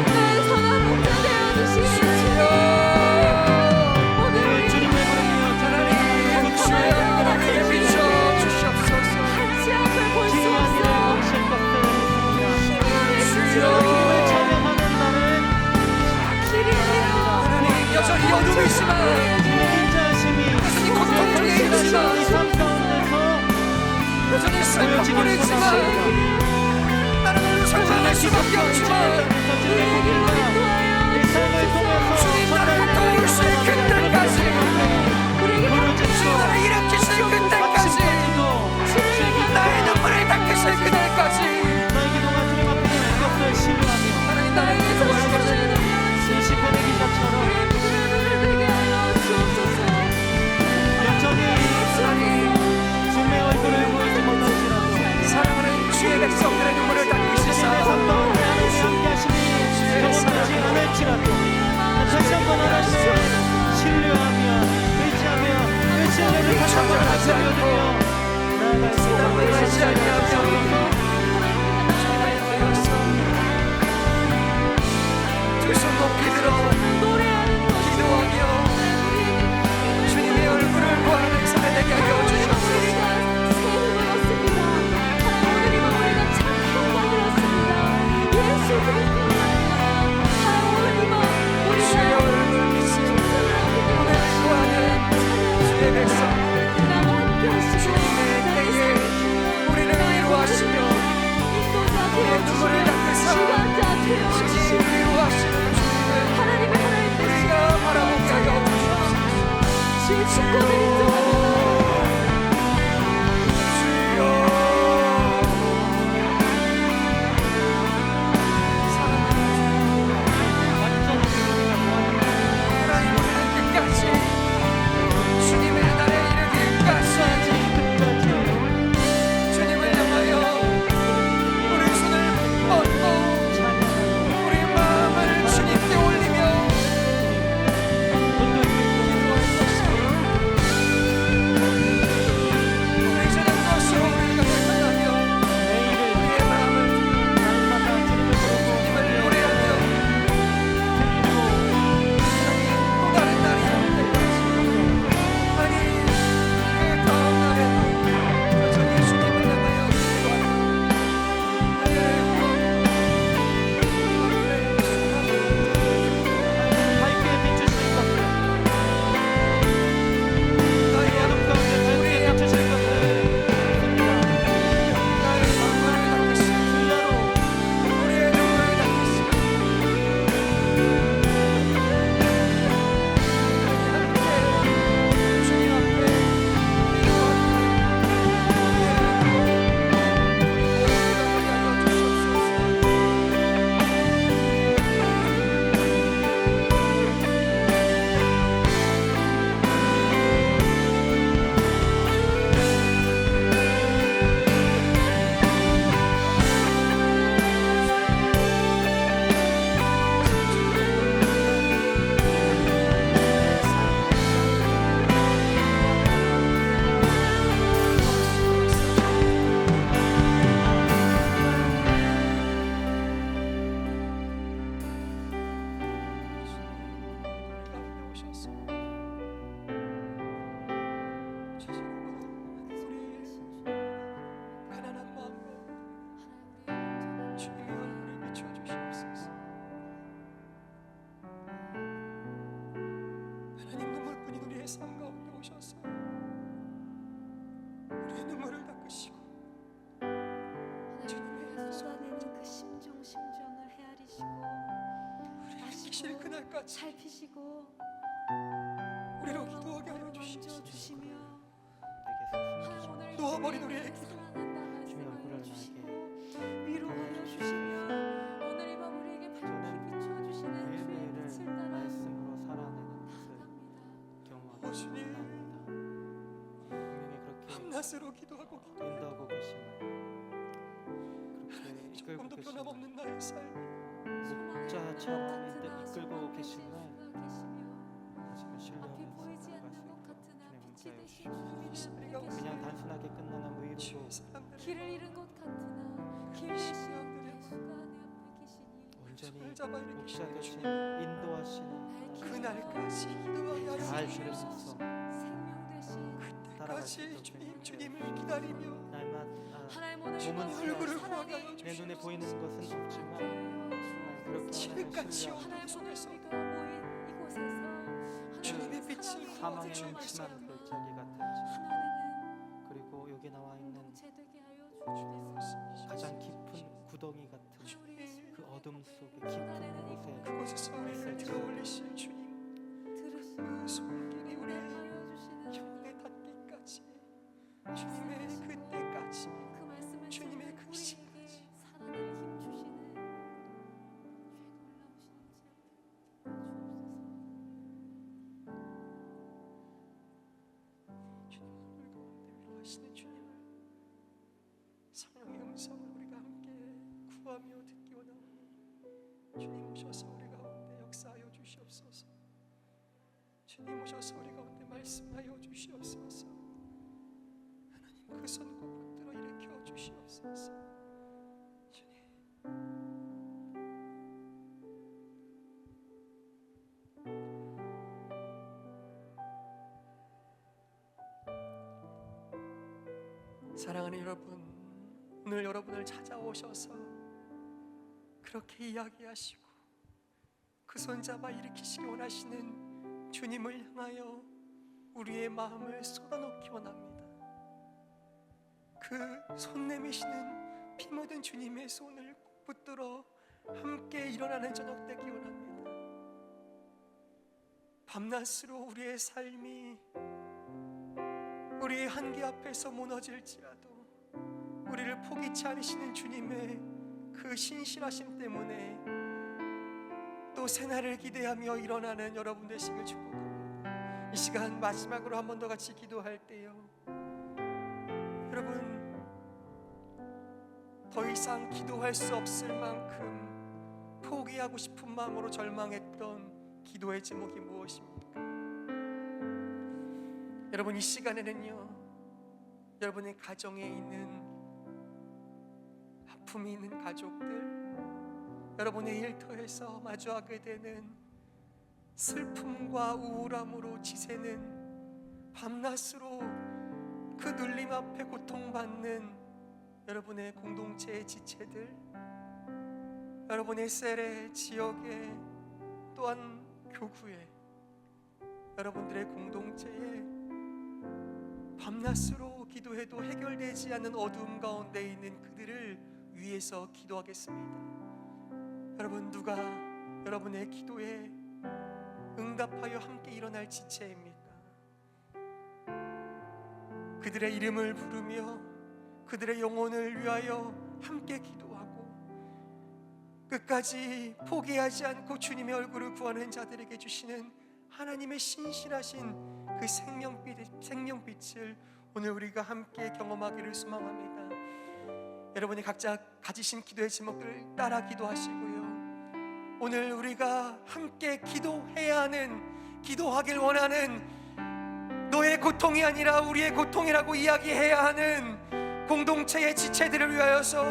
나의 선한 목자 되어주신 주님, 오늘 주님을 부르며 주의 얼굴을 내게 비춰 주시옵소서. 한치 앞을 볼 수 기이한 없어. 일을 보실 것을 주여, 주님을 찬양하는 나를 하나님 여전히 어둠이지만, 주님의 인자하심이 여전히 고통 중에 있지만, 이 삶 가운데서 여전히 슬픔을 있지만, 나는 오늘 절망할 수밖에 없지만, 주님 나를 도우실 그때까지, 주님 나를 일으키실 그때까지, 나의 눈물을 닦으실 그날까지, 나의 기도가 주님 앞에 온 것을 신뢰하며 하나님 나의 기도를 들어주시고 이 시편의 기자처럼 여전히 주님의 얼굴을 보이지 못할지라도 사랑하는 주의 백성들의 눈물을 닦으시사 주님의 삶 가운데 하나님이 함께 하시니 경험하지 않을지라도 다시 한번 하나님을 신뢰하며 의지하며 의지하며 다시 한번 다시 알려드려 나아갈 수 하지 아니하며 두 손 높이 들어 기도하며 주님의 얼굴을 구하는 삶을 내게 하여 주시옵소서. 주의 얼굴을 비추어 오늘 구하는 주의 백성, 주님의 때에 우리를 위로하시며 우리의 눈물을 닦으사 주님을 위로하시는 주님을 우리가 바라보게 하여 주시옵소서. 주여, 하나님 우리는 끝까지 주님의 날에 이르기까지 주님을 향하여 우리 손을 뻗고 우리 마음을 주님께 올리며 기도할 것입니다. 우리의 삶 가운데 오셔서 우리의 눈물을 닦으시고 하나님께서 쏟아내는 그 심정을 헤아리시고 실 그날까지 살피시고 우리로 기도하게 하여 주시옵소서. 주시며 내게서 숨기지 놓아버린 우리의 기도 주의 얼굴을 나에게 위로하여 주시며 오늘 이 밤 우리에게 밝히 비춰주시는 주의 빛을 매일매일을 따라 말씀으로 살아내는 것을 나아갑니다. 경험하고 오, 주님. 원합니다. 분명히 그렇게 밤낮으로 기도하고 기도하고 인도하고 계시는 그렇게 이끌고 조금도 계시는 변함없는 나의 삶 목자처럼 이끌고 계시는 앞이 하나님을 신뢰하면서 보이지 살아갈 않는 수 것 있도록 같으나 주님 빛이 함께하여 되신 주시옵소서. 주님이 우리 그냥 계시며 단순하게 끝나는 의로 주의 사람들의 길을 잃은 것 같으나 길 대신 예수가 내 앞에 계시니 온전히 손을 잡아 목자 일으키시는 되신 주님 인도하시는 그날까지 기도하게 하여 잘 주시옵소서. 들으면서 생명 대신 따라갈 수 그때까지 있도록 주님을 기다리며 날마다 하나님 오늘 몸은 이밤 얼굴을 사랑해 구하게 하여 내 눈에 주시옵소서. 보이는 것은 없지만 그렇게 지금같이 하나님을 어둠 하나님 속에서 오늘 우리가 모인 이곳에서 주님의 빛이 사망의 주의 심한 빛을 골짜기 같을지 하나님은 그리고 여기 나와 있는 공동체 되게 하여 주옵소서. 가장 깊은 구덩이 같은 우리 그 어둠 속에 깊은 곳에 그곳에서 우리를 들어올리실 주님 들으시고 그 손길이 우리의 하여 주시는 흉내 닿기까지 주님의 그때까지 그 말씀을 주님의 그 우리에게 시까지 살아낼 힘 주시는 주의 놀라우신 지 앞에 주옵소서. 주님 오늘 가운데 위로하시는 주님을 성령의 음성을 우리가 함께 구하며 듣기 원하오니 주님 오셔서 우리 가운데 역사하여 주시옵소서. 주님 오셔서 우리 가운데 말씀하여 주시옵소서. 하나님 그 손 꼭 붙들어 일으켜 주시옵소서. 주님 사랑하는 여러분, 오늘 여러분을 찾아오셔서 그렇게 이야기하시고 그 손잡아 일으키시기 원하시는 주님을 향하여 우리의 마음을 쏟아놓기 원합니다. 그 손 내미시는 피 묻은 주님의 손을 꼭 붙들어 함께 일어나는 저녁 되기 원합니다. 밤낮으로 우리의 삶이 우리의 한계 앞에서 무너질지라도 우리를 포기치 않으시는 주님의 그 신실하심 때문에 또 새날을 기대하며 일어나는 여러분 되시길 축복합니다. 이 시간 마지막으로 한 번 더 같이 기도할 때요, 여러분 더 이상 기도할 수 없을 만큼 포기하고 싶은 마음으로 절망했던 기도의 제목이 무엇입니까? 여러분 이 시간에는요, 여러분의 가정에 있는 아픔이 있는 가족들, 여러분의 일터에서 마주하게 되는 슬픔과 우울함으로 지새는 밤낮으로 그 눌림 앞에 고통받는 여러분의 공동체의 지체들, 여러분의 셀의 지역에 또한 교구에 여러분들의 공동체에 밤낮으로 기도해도 해결되지 않는 어두움 가운데 있는 그들을 위해서 기도하겠습니다. 여러분, 누가 여러분의 기도에 응답하여 함께 일어날 지체입니까? 그들의 이름을 부르며 그들의 영혼을 위하여 함께 기도하고 끝까지 포기하지 않고 주님의 얼굴을 구하는 자들에게 주시는 하나님의 신실하신 그 생명빛을 오늘 우리가 함께 경험하기를 소망합니다. 여러분이 각자 가지신 기도의 제목들을 따라 기도하시고요, 오늘 우리가 함께 기도해야 하는, 기도하길 원하는, 너의 고통이 아니라 우리의 고통이라고 이야기해야 하는 공동체의 지체들을 위하여서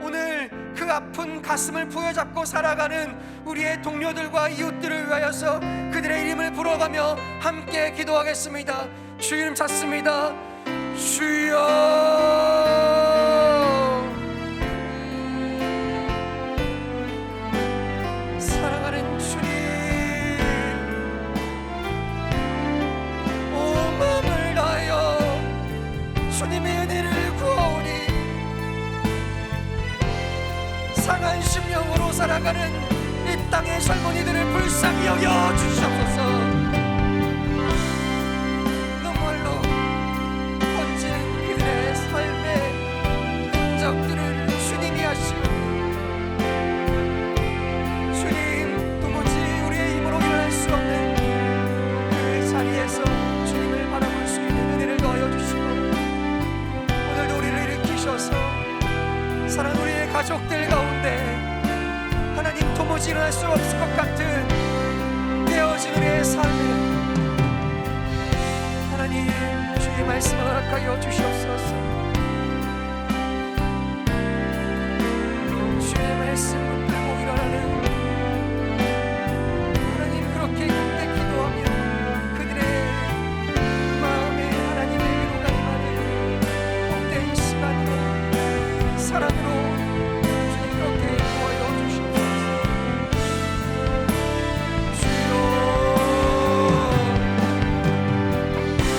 오늘 그 아픈 가슴을 부여잡고 살아가는 우리의 동료들과 이웃들을 위하여서 그들의 이름을 불어가며 함께 기도하겠습니다. 주 이름 찾습니다. 주여, 사랑하는 주님, 살아가는 이 땅의 젊은이들을 불쌍히 여겨 주시옵소서. 눈물로 번지는 그들의 삶의 흔적들을 주님이 아시오. 주님, 도무지 우리의 힘으로 일어날 수 없는 그 자리에서 주님을 바라볼 수 있는 은혜를 더하여 주시고, 오늘도 우리를 일으키셔서 사랑하는 우리의 가족들 가운데 하나님 도무지 일어날 수 없을 것 같은 되어진 우리의 삶에 하나님 주의 말씀을 허락하여 주시옵소서. 주의 말씀 붙들고 일어나는 하나님, 그렇게 그때 기도하며 그들의 마음에 하나님의 위로가 임하는 복된 시간으로 사랑으로 주님 그렇게 도와여 주시옵소서. 주여,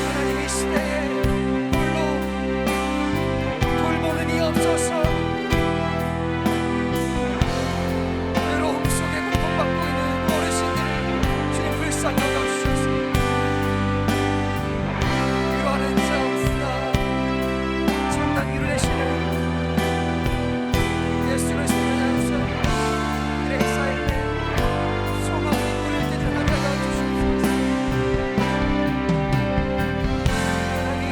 하나님 이 시대에 홀로 돌보는 이 없어서 외로움 속에 고통받고 있는 어르신들을 주님 불쌍히 여겨주셔서 위로하는 자 없으나 정당 위로 내시는 예수 그리스도의 안에서 그들의 삶에 소망이 보일 때를 하게 하여 주시옵소서. 하나님,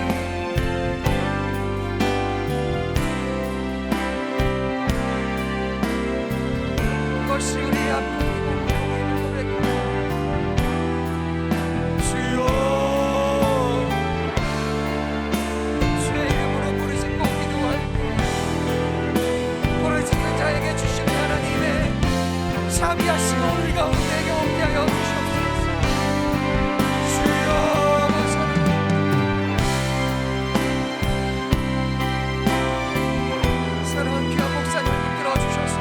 그것이 우리의 아픔이고 고통임을 고백합니다. 주여, 주의 이름으로 부르짖고 기도할 때 부르짖는 자에게 주시는 하나님의 자비하시고 우리 가운데 경험케 하여 주시옵소서. 주여, 사랑하는 귀한 목사님을 붙들어 주셔서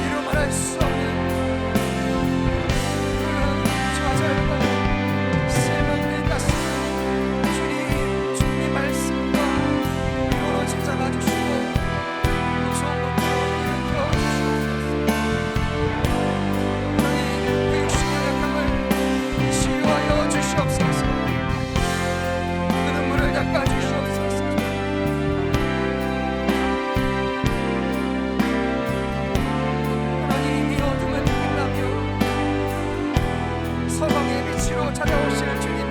이루 말할 수 없는 그 좌절과 실망된 가슴 주님, 주님의 말씀과 위로로 찾아가 주시고 무서움부터 일으켜 주시옵소서. 하나님, 그 육신의 약함을 치유하여 주시옵소서. 그 눈물을 닦아 주시옵소서. 하나님, 이 어둠은 끝나며 서방의 빛으로 찾아오시는 주님